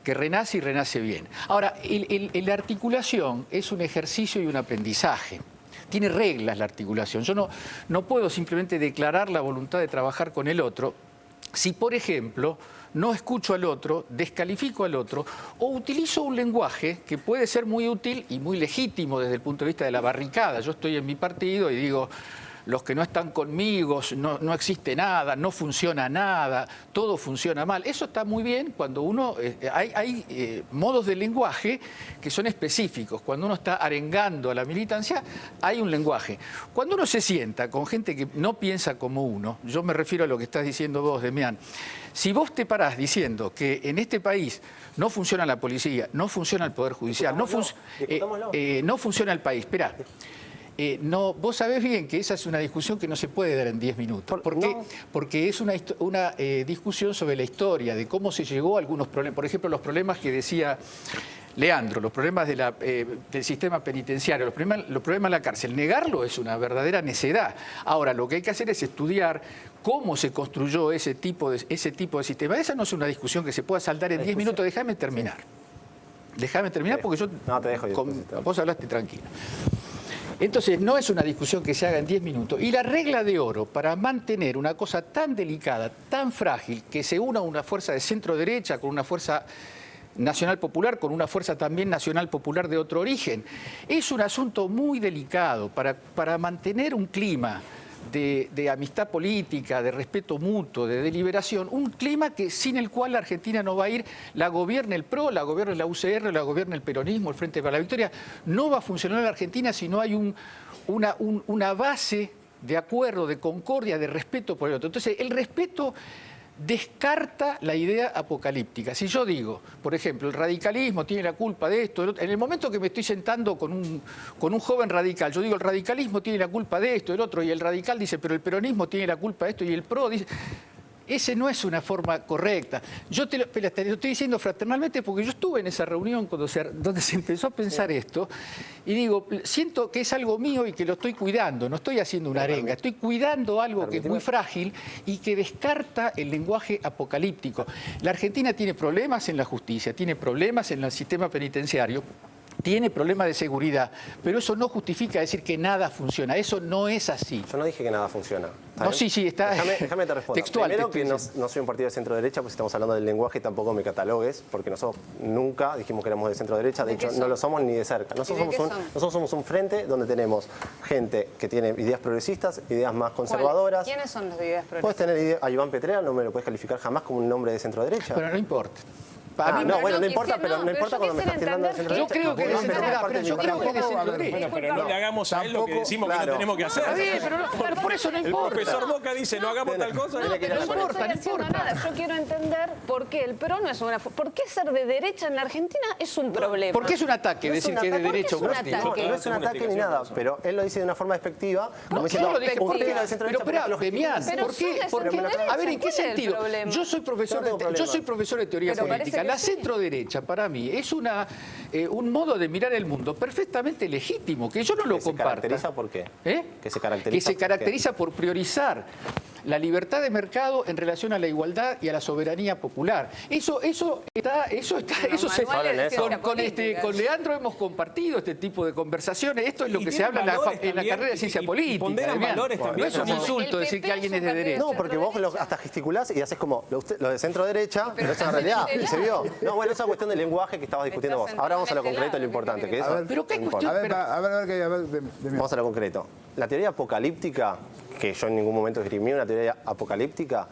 que renace y renace bien. Ahora, la articulación es un ejercicio y un aprendizaje. Tiene reglas la articulación. Yo no puedo simplemente declarar la voluntad de trabajar con el otro si, por ejemplo, no escucho al otro, descalifico al otro o utilizo un lenguaje que puede ser muy útil y muy legítimo desde el punto de vista de la barricada. Yo estoy en mi partido y digo, los que no están conmigo, no existe nada, no funciona nada, todo funciona mal. Eso está muy bien cuando uno... hay modos de lenguaje que son específicos. Cuando uno está arengando a la militancia, hay un lenguaje. Cuando uno se sienta con gente que no piensa como uno, yo me refiero a lo que estás diciendo vos, Demián, si vos te parás diciendo que en este país no funciona la policía, no funciona el Poder Judicial, no funciona el país, esperá. Vos sabés bien que esa es una discusión que no se puede dar en 10 minutos. Porque es una discusión sobre la historia, de cómo se llegó a algunos problemas. Por ejemplo, los problemas que decía Leandro, los problemas del sistema penitenciario, los problemas de la cárcel. Negarlo es una verdadera necedad. Ahora, lo que hay que hacer es estudiar cómo se construyó ese tipo de sistema. Esa no es una discusión que se pueda saldar en 10 minutos. Déjame terminar. Déjame terminar porque yo... No, te dejo. Vos hablaste tranquilo. Entonces, no es una discusión que se haga en 10 minutos. Y la regla de oro para mantener una cosa tan delicada, tan frágil, que se una una fuerza de centro-derecha con una fuerza nacional popular, con una fuerza también nacional popular de otro origen, es un asunto muy delicado para mantener un clima de amistad política, de respeto mutuo, de deliberación, un clima sin el cual la Argentina no va a ir, la gobierne el PRO, la gobierne la UCR, la gobierne el peronismo, el Frente para la Victoria. No va a funcionar la Argentina si no hay una base de acuerdo, de concordia, de respeto por el otro. Entonces, el respeto descarta la idea apocalíptica. Si yo digo, por ejemplo, el radicalismo tiene la culpa de esto, en el momento que me estoy sentando con un joven radical, yo digo, el radicalismo tiene la culpa de esto, el otro, y el radical dice, pero el peronismo tiene la culpa de esto, y el PRO dice... Ese no es una forma correcta. Yo te lo estoy diciendo fraternalmente porque yo estuve en esa reunión donde se empezó a pensar esto y digo, siento que es algo mío y que lo estoy cuidando, no estoy haciendo una arenga, estoy cuidando algo que es muy frágil y que descarta el lenguaje apocalíptico. La Argentina tiene problemas en la justicia, tiene problemas en el sistema penitenciario, tiene problemas de seguridad, pero eso no justifica decir que nada funciona. Eso no es así. Yo no dije que nada funciona. No, sí, está déjame te respondo. Textual. Primero que no soy un partido de centro-derecha, pues estamos hablando del lenguaje y tampoco me catalogues, porque nosotros nunca dijimos que éramos de centro-derecha, de hecho no lo somos ni de cerca. Nosotros somos un frente donde tenemos gente que tiene ideas progresistas, ideas más conservadoras. ¿Quiénes son las ideas progresistas? Puedes tener ideas, a Iván Petrella no me lo puedes calificar jamás como un nombre de centro-derecha. Pero no importa. No importa, pero no importa cuando me estás tirando de centro derecha. Yo creo que es centro derecha. Pero no le hagamos a él lo que decimos que no tenemos que hacer. Pero por eso no importa. El profesor Boca dice, no hagamos tal cosa. No importa nada. Yo quiero entender por qué el PRO no es una... ¿Por qué ser de derecha en la Argentina es un problema? ¿Por qué es un ataque decir que es de derecha un partido? No es un ataque ni nada, pero él lo dice de una forma despectiva. ¿Por qué lo dije? Pero espera, Demián, ¿por qué? A ver, ¿en qué sentido? Yo soy profesor de teoría política. La centro-derecha para mí es un modo de mirar el mundo perfectamente legítimo, que yo no lo comparto. ¿Se caracteriza por qué? Que se caracteriza por priorizar la libertad de mercado en relación a la igualdad y a la soberanía popular. Con Leandro hemos compartido este tipo de conversaciones. Esto es lo que se habla en la carrera de ciencia política. No es un insulto decir que alguien es de derecha. No, porque vos hasta gesticulás y haces como lo de centro derecha, pero eso es la realidad. Y se vio. No, bueno, esa cuestión del lenguaje que estabas discutiendo vos. Ahora vamos a lo concreto, lo importante, que eso. Pero qué cuestión. Vamos a lo concreto. La teoría apocalíptica, que yo en ningún momento esgrimí una teoría apocalíptica,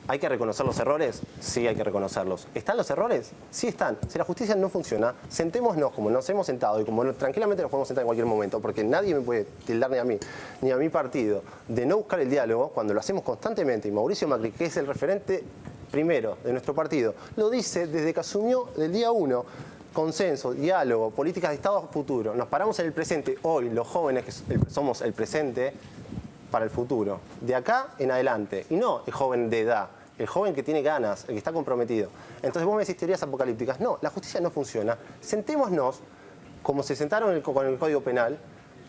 ¿hay que reconocer los errores? Sí, hay que reconocerlos. ¿Están los errores? Sí están. Si la justicia no funciona, sentémonos como nos hemos sentado y como tranquilamente nos podemos sentar en cualquier momento, porque nadie me puede tildar ni a mi partido de no buscar el diálogo cuando lo hacemos constantemente. Y Mauricio Macri, que es el referente primero de nuestro partido, lo dice desde que asumió del día 1. Consenso, diálogo, políticas de Estado a futuro. Nos paramos en el presente. Hoy, los jóvenes que somos el presente para el futuro. De acá en adelante. Y no el joven de edad, el joven que tiene ganas, el que está comprometido. Entonces vos me decís teorías apocalípticas. No, la justicia no funciona. Sentémonos, como se sentaron con el Código Penal,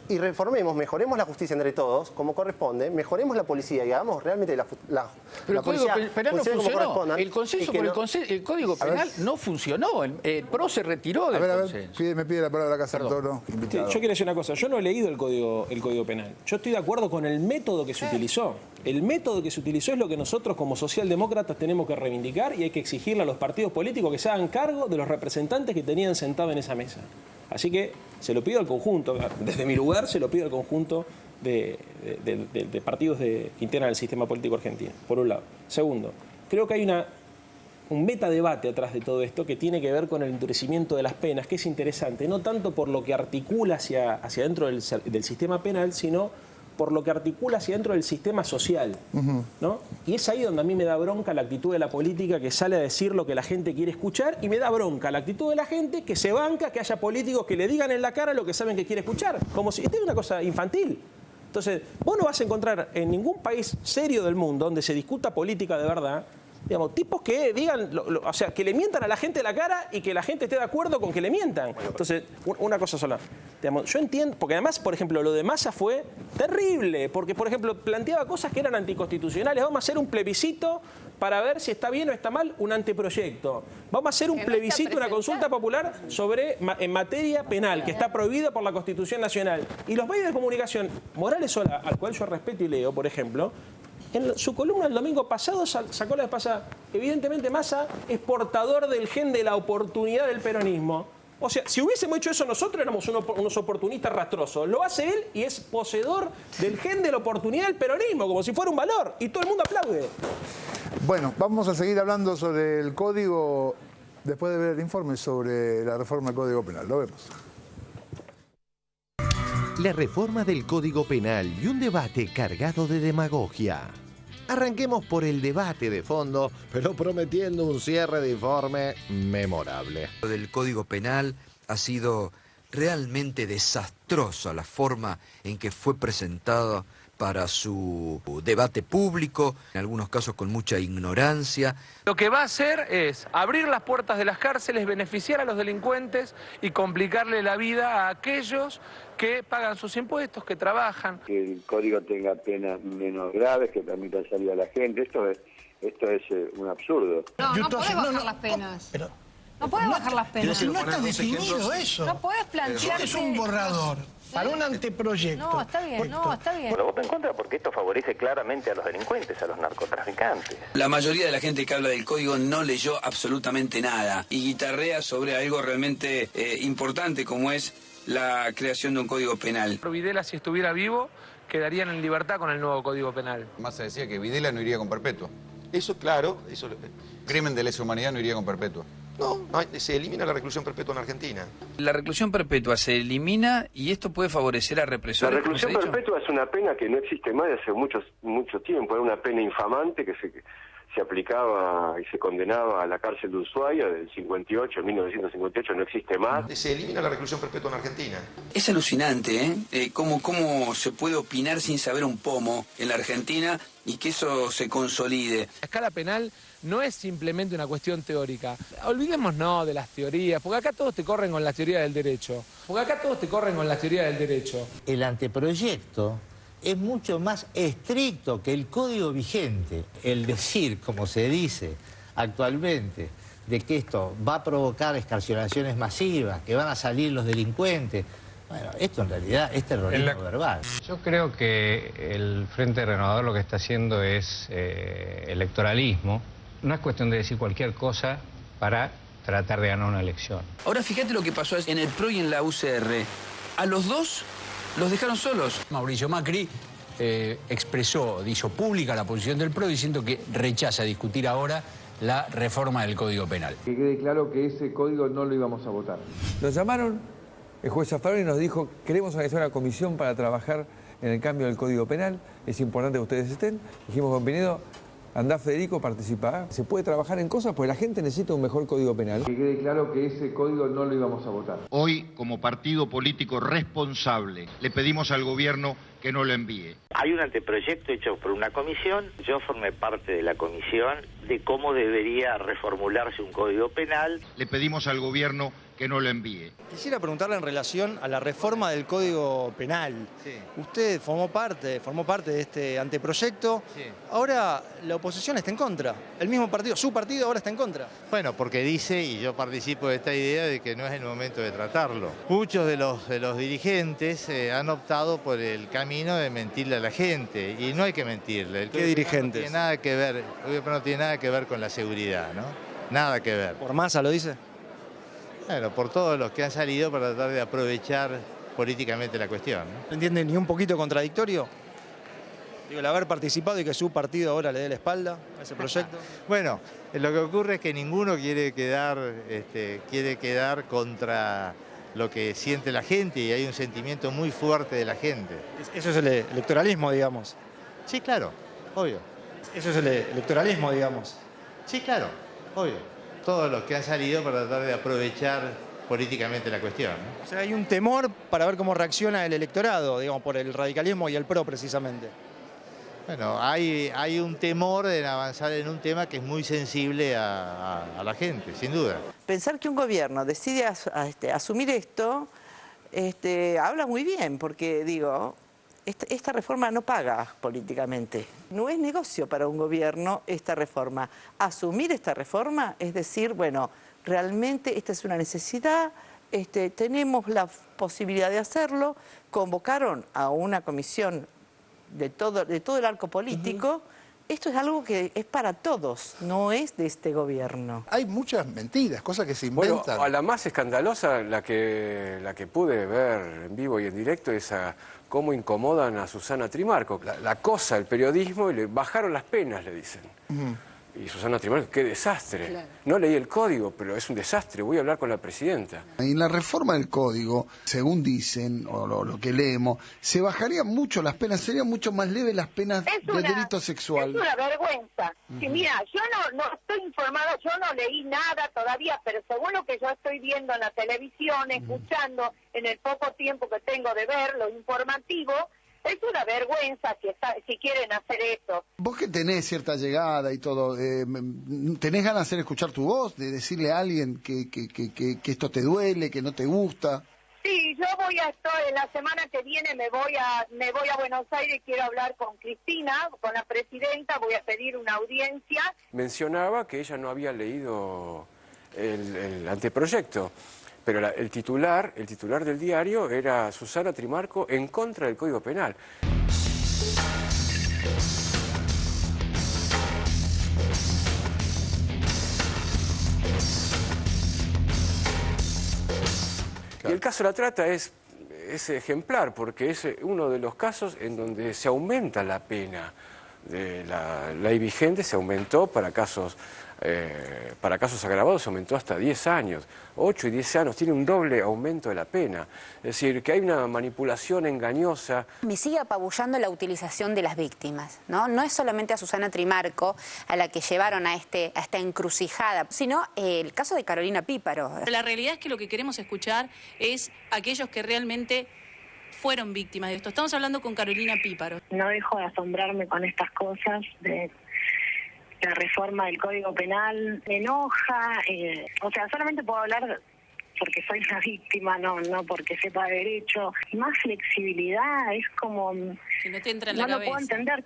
y reformemos, mejoremos la justicia entre todos, como corresponde, mejoremos la policía y hagamos realmente la Pero el Código Penal no funcionó. El consenso por el Código Penal no funcionó. El PRO se retiró del consenso. Me pide la palabra acá Santoro, invitado. Yo quiero decir una cosa. Yo no he leído el Código Penal. Yo estoy de acuerdo con el método que se utilizó. El método que se utilizó es lo que nosotros como socialdemócratas tenemos que reivindicar y hay que exigirle a los partidos políticos que se hagan cargo de los representantes que tenían sentados en esa mesa. Así que se lo pido al conjunto, desde mi lugar se lo pido al conjunto de partidos que integran el sistema político argentino, por un lado. Segundo, creo que hay un metadebate atrás de todo esto que tiene que ver con el endurecimiento de las penas, que es interesante, no tanto por lo que articula hacia dentro del sistema penal, sino por lo que articula hacia dentro del sistema social, ¿no? Y es ahí donde a mí me da bronca la actitud de la política que sale a decir lo que la gente quiere escuchar y me da bronca la actitud de la gente que se banca que haya políticos que le digan en la cara lo que saben que quiere escuchar, como si esta es una cosa infantil. Entonces, vos no vas a encontrar en ningún país serio del mundo donde se discuta política de verdad, digamos, tipos que digan, o sea, que le mientan a la gente en la cara y que la gente esté de acuerdo con que le mientan. Entonces, una cosa sola. Digamos, yo entiendo, porque además, por ejemplo, lo de Massa fue terrible, porque, por ejemplo, planteaba cosas que eran anticonstitucionales. Vamos a hacer un plebiscito para ver si está bien o está mal un anteproyecto. Vamos a hacer un plebiscito, una consulta popular en materia penal, que está prohibido por la Constitución Nacional. Y los medios de comunicación, Morales Sola, al cual yo respeto y leo, por ejemplo, en su columna el domingo pasado sacó la vez pasada, evidentemente Massa es portador del gen de la oportunidad del peronismo. O sea, si hubiésemos hecho eso nosotros éramos unos oportunistas rastrosos. Lo hace él y es poseedor del gen de la oportunidad del peronismo, como si fuera un valor. Y todo el mundo aplaude. Bueno, vamos a seguir hablando sobre el código después de ver el informe sobre la reforma del Código Penal. Lo vemos. La reforma del Código Penal y un debate cargado de demagogia. Arranquemos por el debate de fondo, pero prometiendo un cierre de informe memorable. Del Código Penal ha sido realmente desastrosa la forma en que fue presentado para su debate público, en algunos casos con mucha ignorancia. Lo que va a hacer es abrir las puertas de las cárceles, beneficiar a los delincuentes y complicarle la vida a aquellos que pagan sus impuestos, que trabajan. Que el código tenga penas menos graves, que permita salir a la gente, esto es un absurdo. No podés bajar las penas. No podés bajar las penas. Pero no está definido eso. No podés plantear. Es un borrador para un anteproyecto. No, está bien, está bien. Bueno, voto en contra porque esto favorece claramente a los delincuentes, a los narcotraficantes. La mayoría de la gente que habla del código no leyó absolutamente nada y guitarrea sobre algo realmente importante como es la creación de un código penal. Videla, si estuviera vivo, quedarían en libertad con el nuevo código penal. Massa decía que Videla no iría con perpetua. Eso, claro, crimen de lesa humanidad no iría con perpetua. No, se elimina la reclusión perpetua en Argentina. La reclusión perpetua se elimina y esto puede favorecer a represores. La reclusión perpetua es una pena que no existe más desde mucho tiempo. Era una pena infamante que se aplicaba y se condenaba a la cárcel de Ushuaia del 58, 1958, no existe más. Se elimina la reclusión perpetua en Argentina. Es alucinante, ¿eh? Cómo se puede opinar sin saber un pomo en la Argentina y que eso se consolide. La escala penal no es simplemente una cuestión teórica. Olvidémonos de las teorías, porque acá todos te corren con la teoría del derecho. El anteproyecto es mucho más estricto que el código vigente. El decir, como se dice actualmente, de que esto va a provocar excarcelaciones masivas, que van a salir los delincuentes, bueno, esto en realidad es terrorismo verbal. Yo creo que el Frente Renovador lo que está haciendo es electoralismo. No es cuestión de decir cualquier cosa para tratar de ganar una elección. Ahora fíjate lo que pasó en el PRO y en la UCR. A los dos los dejaron solos. Mauricio Macri hizo pública la posición del PRO diciendo que rechaza discutir ahora la reforma del Código Penal. Que quede claro que ese código no lo íbamos a votar. Nos llamaron, el juez Zaffaroni nos dijo, queremos organizar una comisión para trabajar en el cambio del Código Penal, es importante que ustedes estén. Dijimos con Pinedo, andá Federico, participa. Se puede trabajar en cosas porque la gente necesita un mejor Código Penal. Que quede claro que ese código no lo íbamos a votar. Hoy, como partido político responsable, le pedimos al gobierno que no lo envíe. Hay un anteproyecto hecho por una comisión, yo formé parte de la comisión de cómo debería reformularse un Código Penal. Le pedimos al gobierno que no lo envíe. Quisiera preguntarle en relación a la reforma del Código Penal. Sí. Usted formó parte de este anteproyecto. Sí. Ahora la oposición está en contra. El mismo partido, su partido ahora está en contra. Bueno, porque dice, y yo participo de esta idea, de que no es el momento de tratarlo. Muchos de los dirigentes han optado por el camino de mentirle a la gente. Y no hay que mentirle. ¿Qué dirigentes? No tiene nada que ver, no tiene nada que ver con la seguridad, ¿no? Nada que ver. ¿Por Massa lo dice? Bueno, por todos los que han salido para tratar de aprovechar políticamente la cuestión, ¿no? ¿No entiende ni un poquito contradictorio? Digo, el haber participado y que su partido ahora le dé la espalda a ese proyecto. Bueno, lo que ocurre es que ninguno quiere quedar contra lo que siente la gente y hay un sentimiento muy fuerte de la gente. Eso es el electoralismo, digamos. Sí, claro, obvio. Eso es el electoralismo, digamos. Sí, claro, obvio. Todos los que han salido para tratar de aprovechar políticamente la cuestión, ¿no? O sea, hay un temor para ver cómo reacciona el electorado, digamos, por el radicalismo y el PRO precisamente. Bueno, hay un temor de avanzar en un tema que es muy sensible a la gente, sin duda. Pensar que un gobierno decide asumir esto, habla muy bien, porque digo, esta reforma no paga políticamente. No es negocio para un gobierno esta reforma. Asumir esta reforma es decir, bueno, realmente esta es una necesidad, tenemos la posibilidad de hacerlo. Convocaron a una comisión de todo el arco político. Esto es algo que es para todos, no es de este gobierno. Hay muchas mentiras, cosas que se inventan. Bueno, a la más escandalosa, la que pude ver en vivo y en directo, es a cómo incomodan a Susana Trimarco. La acosa el periodismo y le bajaron las penas, le dicen. Y Susana Trimarco, qué desastre. Claro. No leí el código, pero es un desastre, voy a hablar con la presidenta. En la reforma del código, según dicen, o lo que leemos, se bajarían mucho las penas, serían mucho más leves las penas de delito sexual. Es una vergüenza. Sí, mira, yo no estoy informada, yo no leí nada todavía, pero según lo que yo estoy viendo en la televisión, escuchando en el poco tiempo que tengo de ver lo informativo, es una vergüenza si quieren hacer esto. Vos que tenés cierta llegada y todo, ¿tenés ganas de hacer escuchar tu voz? De decirle a alguien que esto te duele, que no te gusta. Sí, yo voy a estar, la semana que viene me voy a Buenos Aires, quiero hablar con Cristina, con la presidenta, voy a pedir una audiencia. Mencionaba que ella no había leído el anteproyecto. Pero el titular del diario era Susana Trimarco en contra del Código Penal. Y el caso de la trata es ejemplar, porque es uno de los casos en donde se aumenta la pena. De la ley vigente se aumentó para casos agravados, se aumentó hasta 10 años, 8 y 10 años, tiene un doble aumento de la pena. Es decir, que hay una manipulación engañosa. Me sigue apabullando la utilización de las víctimas, ¿no? No es solamente a Susana Trimarco a la que llevaron a esta encrucijada, sino el caso de Carolina Píparo. La realidad es que lo que queremos escuchar es aquellos que realmente fueron víctimas de esto. Estamos hablando con Carolina Píparo. No dejo de asombrarme con estas cosas de la reforma del Código Penal. Me enoja, o sea, solamente puedo hablar porque soy una víctima, no porque sepa de derecho. Más flexibilidad, es como... Que no te entra en la cabeza. No lo puedo entender.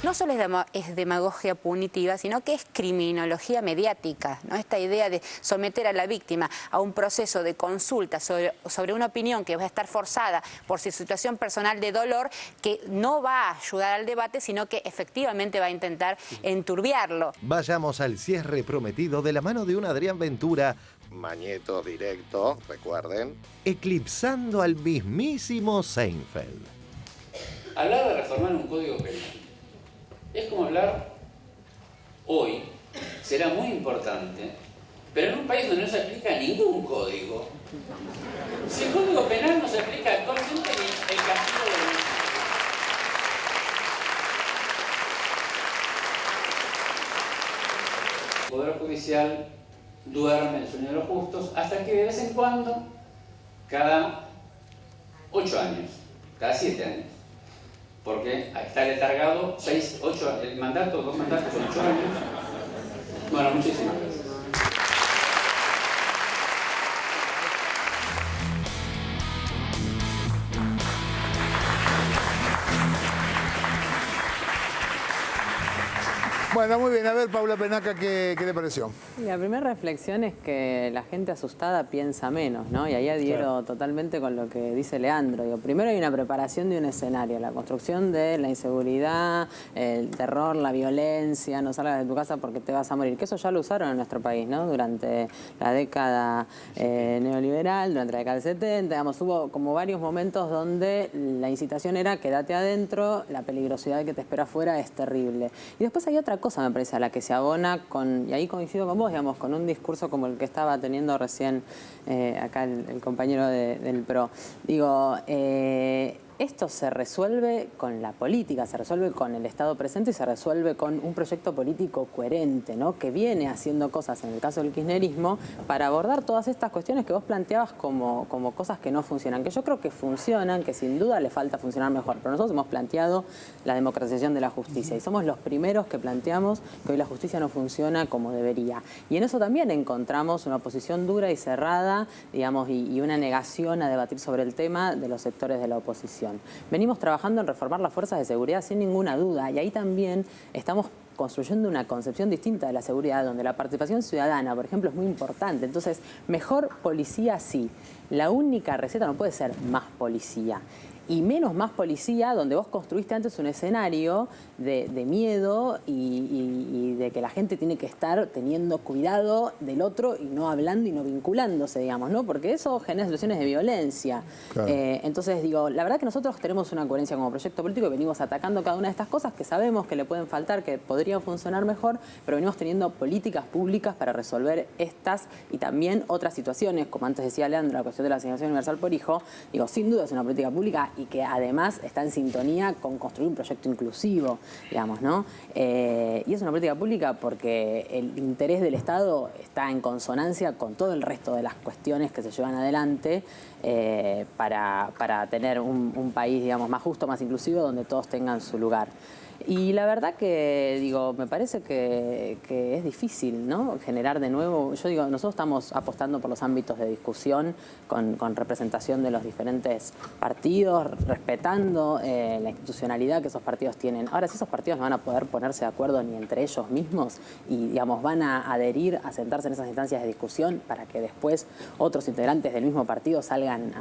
no solo es demagogia punitiva, sino que es criminología mediática, ¿no? Esta idea de someter a la víctima a un proceso de consulta sobre una opinión que va a estar forzada por su situación personal de dolor, que no va a ayudar al debate, sino que efectivamente va a intentar enturbiarlo. Vayamos al cierre prometido de la mano de un Adrián Ventura, Mañeto directo, recuerden, eclipsando al mismísimo Seinfeld. Hablar de reformar un código penal es como hablar hoy, será muy importante, pero en un país donde no se aplica ningún código. Si el código penal no se aplica actualmente, ni el castigo de la... El Poder Judicial duerme el sueño de los justos hasta que de vez en cuando, cada 8 años, cada 7 años, porque está letargado 6, 8, el mandato, 2 mandatos son 8 años. Bueno, muchísimas gracias. Bueno, muy bien. A ver, Paula Penaca, ¿qué le pareció? La primera reflexión es que la gente asustada piensa menos, ¿no? Y ahí adhiero totalmente con lo que dice Leandro. Digo, primero hay una preparación de un escenario, la construcción de la inseguridad, el terror, la violencia, no salgas de tu casa porque te vas a morir. Que eso ya lo usaron en nuestro país, ¿no? Durante la década neoliberal, durante la década del 70, digamos, hubo como varios momentos donde la incitación era quédate adentro, la peligrosidad que te espera afuera es terrible. Y después hay otra cosa, me parece, a la que se abona con, y ahí coincido con vos, digamos, con un discurso como el que estaba teniendo recién acá el compañero del PRO. Digo, esto se resuelve con la política, se resuelve con el Estado presente y se resuelve con un proyecto político coherente, ¿no? Que viene haciendo cosas, en el caso del kirchnerismo, para abordar todas estas cuestiones que vos planteabas como cosas que no funcionan, que yo creo que funcionan, que sin duda le falta funcionar mejor, pero nosotros hemos planteado la democratización de la justicia y somos los primeros que planteamos que hoy la justicia no funciona como debería. Y en eso también encontramos una oposición dura y cerrada, digamos, y una negación a debatir sobre el tema de los sectores de la oposición. Venimos trabajando en reformar las fuerzas de seguridad sin ninguna duda y ahí también estamos construyendo una concepción distinta de la seguridad donde la participación ciudadana, por ejemplo, es muy importante. Entonces, mejor policía sí. La única receta no puede ser más policía. Y menos más policía, donde vos construiste antes un escenario de miedo y de que la gente tiene que estar teniendo cuidado del otro y no hablando y no vinculándose, digamos, ¿no? Porque eso genera situaciones de violencia. Claro. Entonces, digo, la verdad que nosotros tenemos una coherencia como proyecto político, venimos atacando cada una de estas cosas que sabemos que le pueden faltar, que podrían funcionar mejor, pero venimos teniendo políticas públicas para resolver estas y también otras situaciones, como antes decía Leandro, la cuestión de la asignación universal por hijo. Digo, sin duda es una política pública y que además está en sintonía con construir un proyecto inclusivo, digamos, ¿no? Y es una política pública porque el interés del Estado está en consonancia con todo el resto de las cuestiones que se llevan adelante para tener un país, digamos, más justo, más inclusivo, donde todos tengan su lugar. Y la verdad que, digo, me parece que es difícil, ¿no? Generar de nuevo, yo digo, nosotros estamos apostando por los ámbitos de discusión con representación de los diferentes partidos, respetando la institucionalidad que esos partidos tienen. Ahora, si esos partidos no van a poder ponerse de acuerdo ni entre ellos mismos y, digamos, van a adherir a sentarse en esas instancias de discusión para que después otros integrantes del mismo partido salgan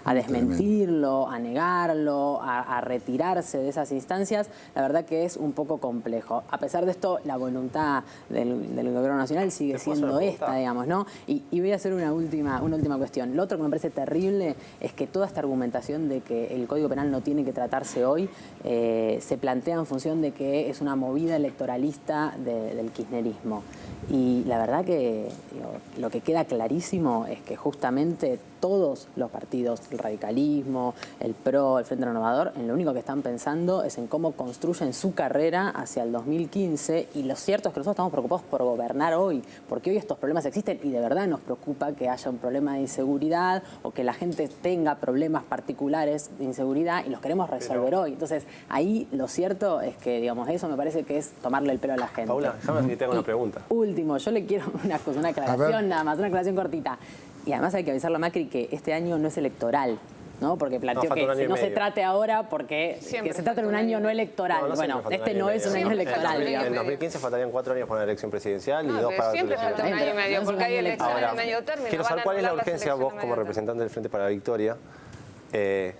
a desmentirlo, a negarlo, a retirarse de esas instancias, la verdad que es un poco complejo. A pesar de esto, la voluntad del Gobierno Nacional sigue siendo esta, digamos, ¿no? Y voy a hacer una última cuestión. Lo otro que me parece terrible es que toda esta argumentación de que el Código Penal no tiene que tratarse hoy se plantea en función de que es una movida electoralista del kirchnerismo. Y la verdad que lo que queda clarísimo es que justamente todos los partidos, el radicalismo, el PRO, el Frente Renovador, en lo único que están pensando es en cómo construyen su carrera hacia el 2015 y lo cierto es que nosotros estamos preocupados por gobernar hoy, porque hoy estos problemas existen y de verdad nos preocupa que haya un problema de inseguridad o que la gente tenga problemas particulares de inseguridad y los queremos resolver hoy. Entonces, ahí lo cierto es que, digamos, eso me parece que es tomarle el pelo a la gente. Paula, déjame que te haga una pregunta. Último, yo le quiero una aclaración nada más, una aclaración cortita. Y además hay que avisarle a Macri que este año no es electoral. ¿no? Porque planteó que no se trate ahora porque que se trata en un año no electoral. Bueno, este no es un año electoral. En 2015 faltarían 4 años para la elección presidencial y 2 para la siempre falta un año y medio, porque hay elecciones de medio término. Quiero saber cuál es la urgencia, vos como representante del Frente para la Victoria, de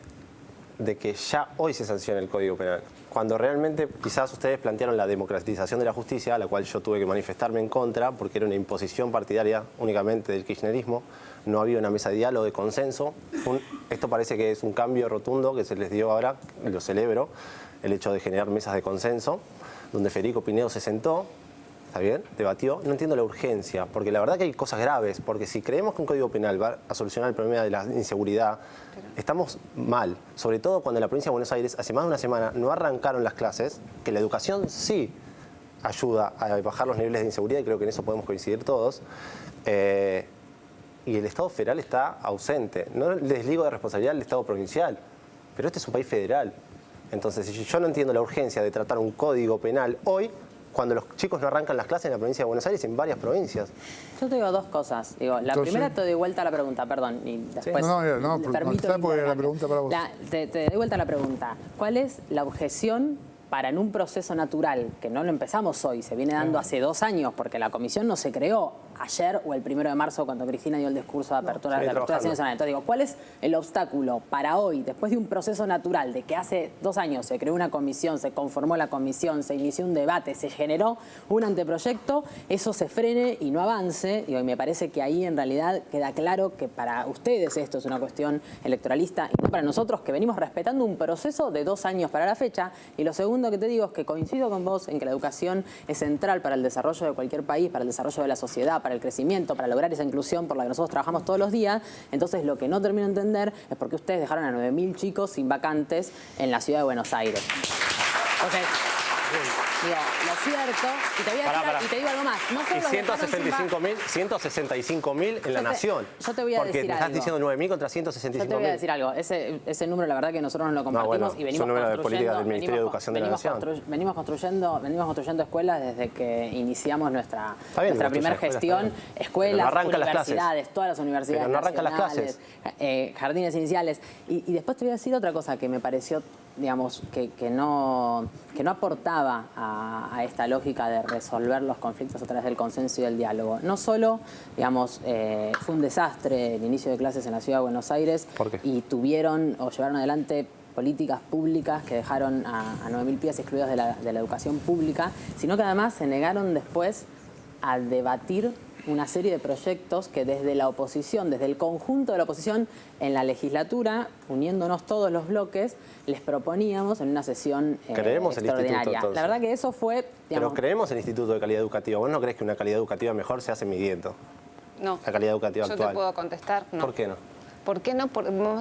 que ya hoy se sancione el Código Penal. Cuando realmente quizás ustedes plantearon la democratización de la justicia, a la cual yo tuve que manifestarme en contra, porque era una imposición partidaria únicamente del kirchnerismo, no había una mesa de diálogo, de consenso. Esto parece que es un cambio rotundo que se les dio ahora, lo celebro, el hecho de generar mesas de consenso, donde Federico Pinedo se sentó, ¿está bien? Debatió. No entiendo la urgencia, porque la verdad que hay cosas graves, porque si creemos que un Código Penal va a solucionar el problema de la inseguridad, estamos mal, sobre todo cuando en la provincia de Buenos Aires hace más de una semana no arrancaron las clases, que la educación sí ayuda a bajar los niveles de inseguridad y creo que en eso podemos coincidir todos, y el Estado federal está ausente. No les desligo de responsabilidad al Estado provincial, pero este es un país federal. Entonces, yo no entiendo la urgencia de tratar un Código Penal hoy, cuando los chicos no arrancan las clases en la provincia de Buenos Aires, en varias provincias. Yo te digo dos cosas. La primera te doy vuelta a la pregunta, perdón. Y después no, porque la pregunta para vos. Te doy vuelta a la pregunta. ¿Cuál es la objeción para en un proceso natural, que no lo empezamos hoy, se viene dando hace 2 años, porque la comisión no se creó ayer o el 1 de marzo cuando Cristina dio el discurso de apertura de la Nacional? Entonces digo, ¿cuál es el obstáculo para hoy, después de un proceso natural, de que hace 2 años se creó una comisión, se conformó la comisión, se inició un debate, se generó un anteproyecto, eso se frene y no avance? Y me parece que ahí en realidad queda claro que para ustedes esto es una cuestión electoralista y no para nosotros, que venimos respetando un proceso de 2 años para la fecha. Y lo segundo que te digo es que coincido con vos en que la educación es central para el desarrollo de cualquier país, para el desarrollo de la sociedad, para el crecimiento, para lograr esa inclusión por la que nosotros trabajamos todos los días. Entonces lo que no termino de entender es por qué ustedes dejaron a 9.000 chicos sin vacantes en la ciudad de Buenos Aires. Entonces, digo, lo cierto, y te voy a decir, y te digo algo más. No solo 165.000 en la nación. Yo te voy a porque decir me estás diciendo 9.000 contra 165.000. Yo te voy a decir algo. Ese número, la verdad que nosotros no lo compartimos y venimos de política del Ministerio de Educación de la Nación. Venimos construyendo escuelas desde que iniciamos nuestra primera gestión. Escuelas, universidades, todas las universidades nacionales, jardines iniciales. Y después te voy a decir otra cosa que me pareció, digamos, que no aportaba a esta lógica de resolver los conflictos a través del consenso y del diálogo. No solo, digamos, fue un desastre el inicio de clases en la ciudad de Buenos Aires. ¿Por qué? Y tuvieron o llevaron adelante políticas públicas que dejaron a 9.000 pibes excluidos de la educación pública, sino que además se negaron después a debatir una serie de proyectos que desde la oposición, desde el conjunto de la oposición en la legislatura, uniéndonos todos los bloques, les proponíamos en una sesión extraordinaria. La verdad que eso fue... Pero creemos en el Instituto de Calidad Educativa. ¿Vos no crees que una calidad educativa mejor se hace midiendo? No. La calidad educativa actual. Yo te puedo contestar, no. ¿Por qué no? ¿Por qué no?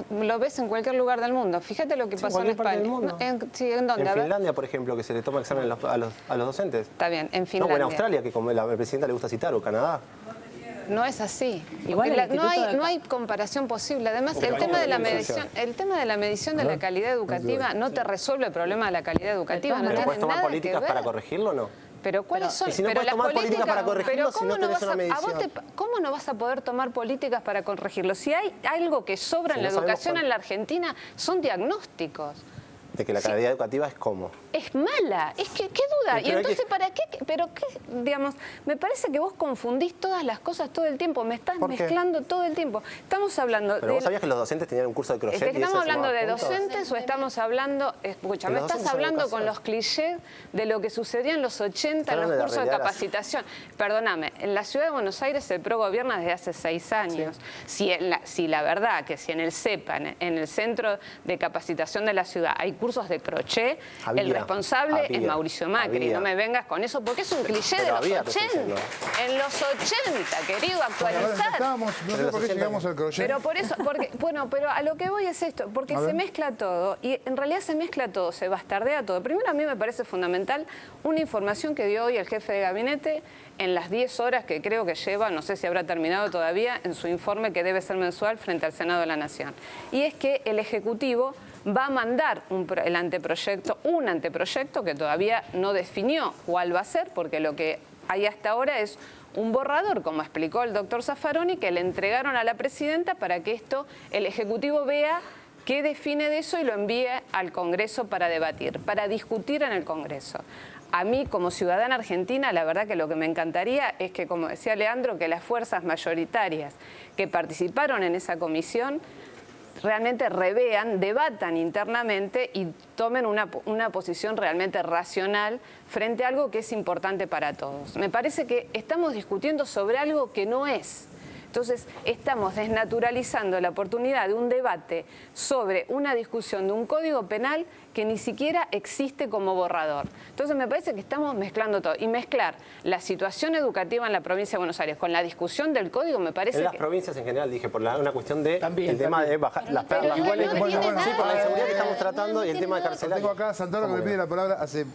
Lo ves en cualquier lugar del mundo. Fíjate lo que pasó en España. ¿En dónde? En Finlandia, por ejemplo, que se le toma examen a los docentes. Está bien, en Finlandia. No, en Australia, que como la presidenta le gusta citar, o Canadá. No es así. Igual no hay comparación posible. Además, el tema de la medición de la calidad educativa no te resuelve el problema de la calidad educativa. ¿Pero puedes tomar políticas para corregirlo o no? Pero ¿cuáles son? Y si no puedes tomar políticas para corregirlo, si no tenés una medición. ¿Cómo no vas a poder tomar políticas para corregirlo? Si hay algo que sobra en la educación en la Argentina, son diagnósticos. De que la calidad educativa es como. Es mala. Es que, ¿qué duda? Y entonces, ¿para qué? Pero, ¿qué? Digamos, me parece que vos confundís todas las cosas todo el tiempo. Me estás mezclando todo el tiempo. Estamos hablando... ¿Pero vos sabías que los docentes tenían un curso de crochet? ¿Estamos hablando de docentes o estamos hablando... Escúchame, estás hablando con los clichés de lo que sucedió en los 80 en los cursos de capacitación. Perdóname, en la ciudad de Buenos Aires el PRO gobierna desde hace 6 años. Sí. Si la verdad que si en el CEPA, en el Centro de Capacitación de la Ciudad, hay cursos de crochet, el responsable es Mauricio Macri. No me vengas con eso, porque es un cliché de los 80. En los 80, querido, actualizar. No sé por qué llegamos al crochet. Pero por eso, pero a lo que voy es esto, porque se mezcla todo, y en realidad se mezcla todo, se bastardea todo. Primero, a mí me parece fundamental una información que dio hoy el jefe de gabinete en las 10 horas que creo que lleva, no sé si habrá terminado todavía, en su informe que debe ser mensual frente al Senado de la Nación. Y es que el Ejecutivo va a mandar un anteproyecto que todavía no definió cuál va a ser, porque lo que hay hasta ahora es un borrador, como explicó el doctor Zaffaroni, que le entregaron a la presidenta para que el Ejecutivo vea qué define de eso y lo envíe al Congreso para debatir, para discutir en el Congreso. A mí, como ciudadana argentina, la verdad que lo que me encantaría es que, como decía Leandro, que las fuerzas mayoritarias que participaron en esa comisión realmente revean, debatan internamente y tomen una posición realmente racional frente a algo que es importante para todos. Me parece que estamos discutiendo sobre algo que no es. Entonces, estamos desnaturalizando la oportunidad de un debate sobre una discusión de un código penal que ni siquiera existe como borrador. Entonces, me parece que estamos mezclando todo. Y mezclar la situación educativa en la provincia de Buenos Aires con la discusión del código, me parece en las que... provincias en general, dije, por una cuestión de el tema de bajar las perlas. Igual, sí, por la inseguridad que estamos tratando y el tema de carcelario. Tengo acá a Santoro que me pide la palabra hace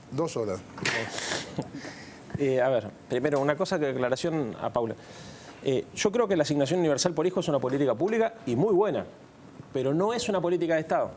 2 horas. A ver, primero, una cosa de aclaración a Paula. Yo creo que la asignación universal por hijo es una política pública y muy buena, pero no es una política de Estado.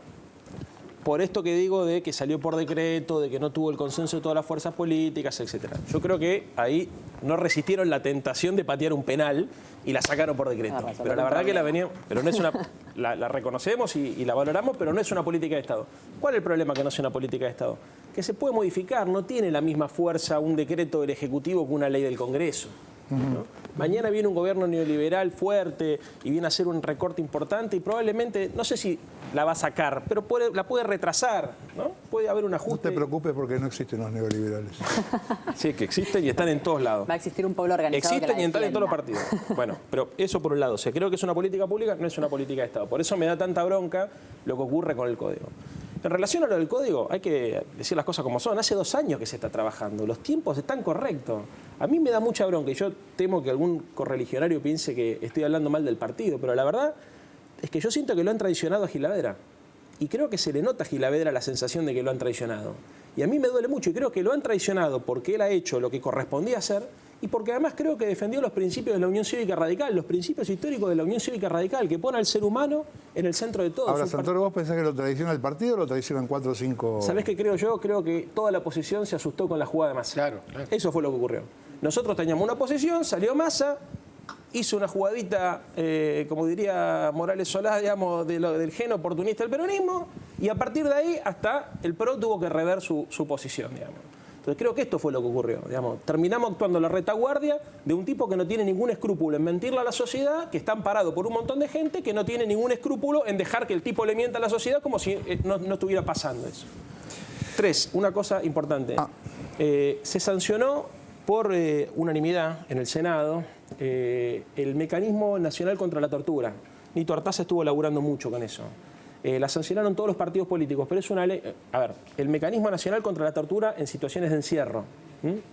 Por esto que digo de que salió por decreto, de que no tuvo el consenso de todas las fuerzas políticas, etc. Yo creo que ahí no resistieron la tentación de patear un penal y la sacaron por decreto. Pero la verdad que la venían, pero no es una, la reconocemos y la valoramos, pero no es una política de Estado. ¿Cuál es el problema que no sea una política de Estado? Que se puede modificar, no tiene la misma fuerza un decreto del Ejecutivo que una ley del Congreso, ¿no? Mañana viene un gobierno neoliberal fuerte y viene a hacer un recorte importante y probablemente, no sé si la va a sacar, pero la puede retrasar, ¿no? Puede haber un ajuste. No te preocupes porque no existen los neoliberales. Sí, que existen y están en todos lados. Va a existir un pueblo organizado. Existen y están en todos los partidos. Bueno, pero eso por un lado. O sea, creo que es una política pública, no es una política de Estado. Por eso me da tanta bronca lo que ocurre con el código. En relación a lo del código, hay que decir las cosas como son. Hace 2 años que se está trabajando. Los tiempos están correctos. A mí me da mucha bronca y yo temo que algún correligionario piense que estoy hablando mal del partido, pero la verdad es que yo siento que lo han traicionado a Gilavedra. Y creo que se le nota a Gilavedra la sensación de que lo han traicionado. Y a mí me duele mucho y creo que lo han traicionado porque él ha hecho lo que correspondía hacer y porque además creo que defendió los principios de la Unión Cívica Radical, los principios históricos de la Unión Cívica Radical, que pone al ser humano en el centro de todo. Ahora, Santoro, ¿vos pensás que lo traiciona el partido o lo traicionan 4 o 5? ¿Sabés qué creo yo? Creo que toda la oposición se asustó con la jugada de Massa. Claro. Eso fue lo que ocurrió. Nosotros teníamos una oposición, salió Massa, hizo una jugadita, como diría Morales Solá, digamos, del gen oportunista del peronismo, y a partir de ahí hasta el PRO tuvo que rever su posición, digamos. Entonces creo que esto fue lo que ocurrió, digamos. Terminamos actuando en la retaguardia de un tipo que no tiene ningún escrúpulo en mentirle a la sociedad, que está amparado por un montón de gente que no tiene ningún escrúpulo en dejar que el tipo le mienta a la sociedad como si no estuviera pasando eso. 3, una cosa importante. Se sancionó por unanimidad en el Senado el Mecanismo Nacional contra la Tortura. Nito Artaza estuvo laburando mucho con eso. La sancionaron todos los partidos políticos, pero es una ley... A ver, el Mecanismo Nacional contra la Tortura en situaciones de encierro,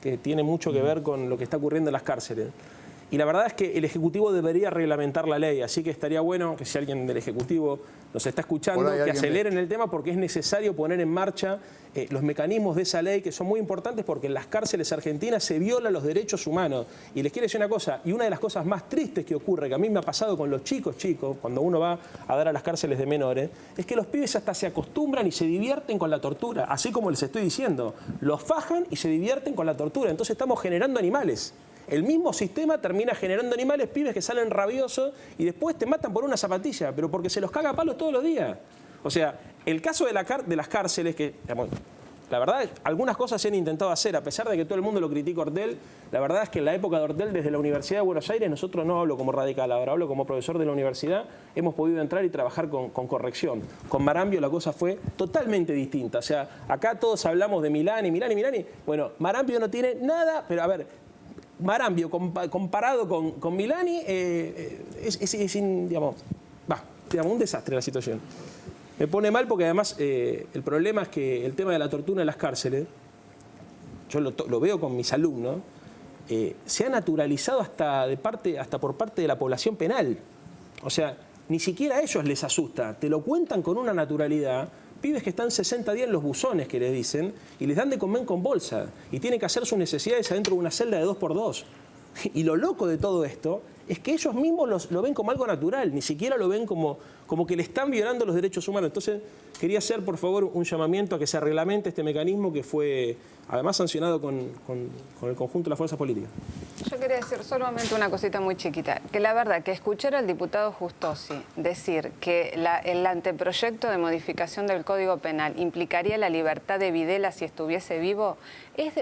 que tiene mucho que ver con lo que está ocurriendo en las cárceles. Y la verdad es que el Ejecutivo debería reglamentar la ley, así que estaría bueno que si alguien del Ejecutivo nos está escuchando, que aceleren el tema porque es necesario poner en marcha los mecanismos de esa ley que son muy importantes porque en las cárceles argentinas se violan los derechos humanos. Y les quiero decir una cosa, y una de las cosas más tristes que ocurre, que a mí me ha pasado con los chicos, cuando uno va a dar a las cárceles de menores, es que los pibes hasta se acostumbran y se divierten con la tortura, así como les estoy diciendo, los fajan y se divierten con la tortura, entonces estamos generando animales. El mismo sistema termina generando animales, pibes que salen rabiosos y después te matan por una zapatilla, pero porque se los caga a palos todos los días. O sea, el caso de las cárceles, que digamos, la verdad, algunas cosas se han intentado hacer, a pesar de que todo el mundo lo critica a Ortel, la verdad es que en la época de Ortel, desde la Universidad de Buenos Aires, nosotros no hablo como radical, ahora hablo como profesor de la universidad, hemos podido entrar y trabajar con corrección. Con Marambio la cosa fue totalmente distinta. O sea, acá todos hablamos de Milani. Bueno, Marambio no tiene nada, pero a ver, Marambio comparado con Milani digamos, un desastre la situación. Me pone mal porque además el problema es que el tema de la tortura en las cárceles, yo lo veo con mis alumnos, se ha naturalizado hasta por parte de la población penal. O sea, ni siquiera a ellos les asusta, te lo cuentan con una naturalidad. Pibes que están 60 días en los buzones, que les dicen, y les dan de comer con bolsa, y tienen que hacer sus necesidades adentro de una celda de 2x2. Y lo loco de todo esto es que ellos mismos lo ven como algo natural, ni siquiera lo ven como que le están violando los derechos humanos. Entonces, quería hacer, por favor, un llamamiento a que se reglamente este mecanismo que fue, además, sancionado con el conjunto de las fuerzas políticas. Yo quería decir solamente una cosita muy chiquita, que la verdad que escuchar al diputado Justosi decir que el anteproyecto de modificación del Código Penal implicaría la libertad de Videla si estuviese vivo,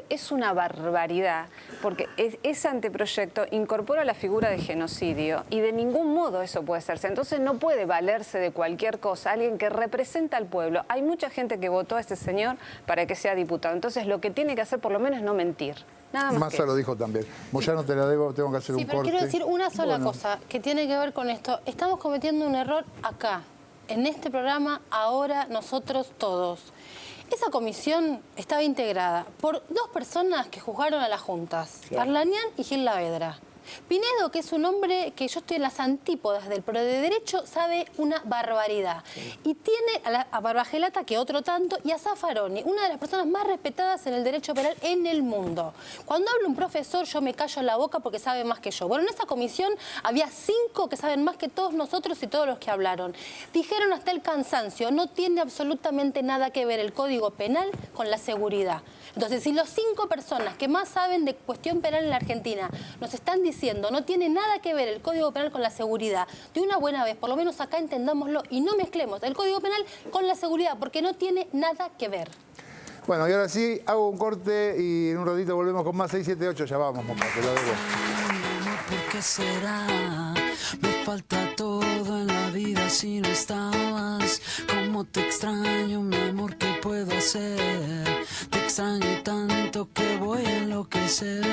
es una barbaridad, porque ese anteproyecto incorpora la figura de genocidio y de ningún modo eso puede hacerse. Entonces no puede valerse de cualquier cosa alguien que representa al pueblo. Hay mucha gente que votó a este señor para que sea diputado. Entonces lo que tiene que hacer por lo menos es no mentir. Nada más. Massa lo dijo también. Moyano, te la debo, tengo que hacer un corte. Sí, pero quiero decir una sola cosa que tiene que ver con esto. Estamos cometiendo un error acá, en este programa, ahora, nosotros todos. Esa comisión estaba integrada por 2 personas que juzgaron a las juntas, Parlanian y Gil Lavedra. Pinedo, que es un hombre que yo estoy en las antípodas del pro de derecho, sabe una barbaridad. Y tiene a Barbagelata, que otro tanto, y a Zaffaroni, una de las personas más respetadas en el derecho penal en el mundo. Cuando habla un profesor, yo me callo la boca porque sabe más que yo. Bueno, en esa comisión había 5 que saben más que todos nosotros y todos los que hablaron. Dijeron hasta el cansancio, no tiene absolutamente nada que ver el Código Penal con la seguridad. Entonces, si los 5 personas que más saben de cuestión penal en la Argentina nos están diciendo no tiene nada que ver el Código Penal con la seguridad, de una buena vez, por lo menos acá entendámoslo y no mezclemos el Código Penal con la seguridad, porque no tiene nada que ver. Bueno, y ahora sí, hago un corte y en un ratito volvemos con más 678. Ya vamos, Moca, te lo debo. ¿Por qué será? Me falta todo en la vida si no estabas. Cómo te extraño, mi amor, ¿qué puedo hacer? Te extraño tanto que voy a enloquecer.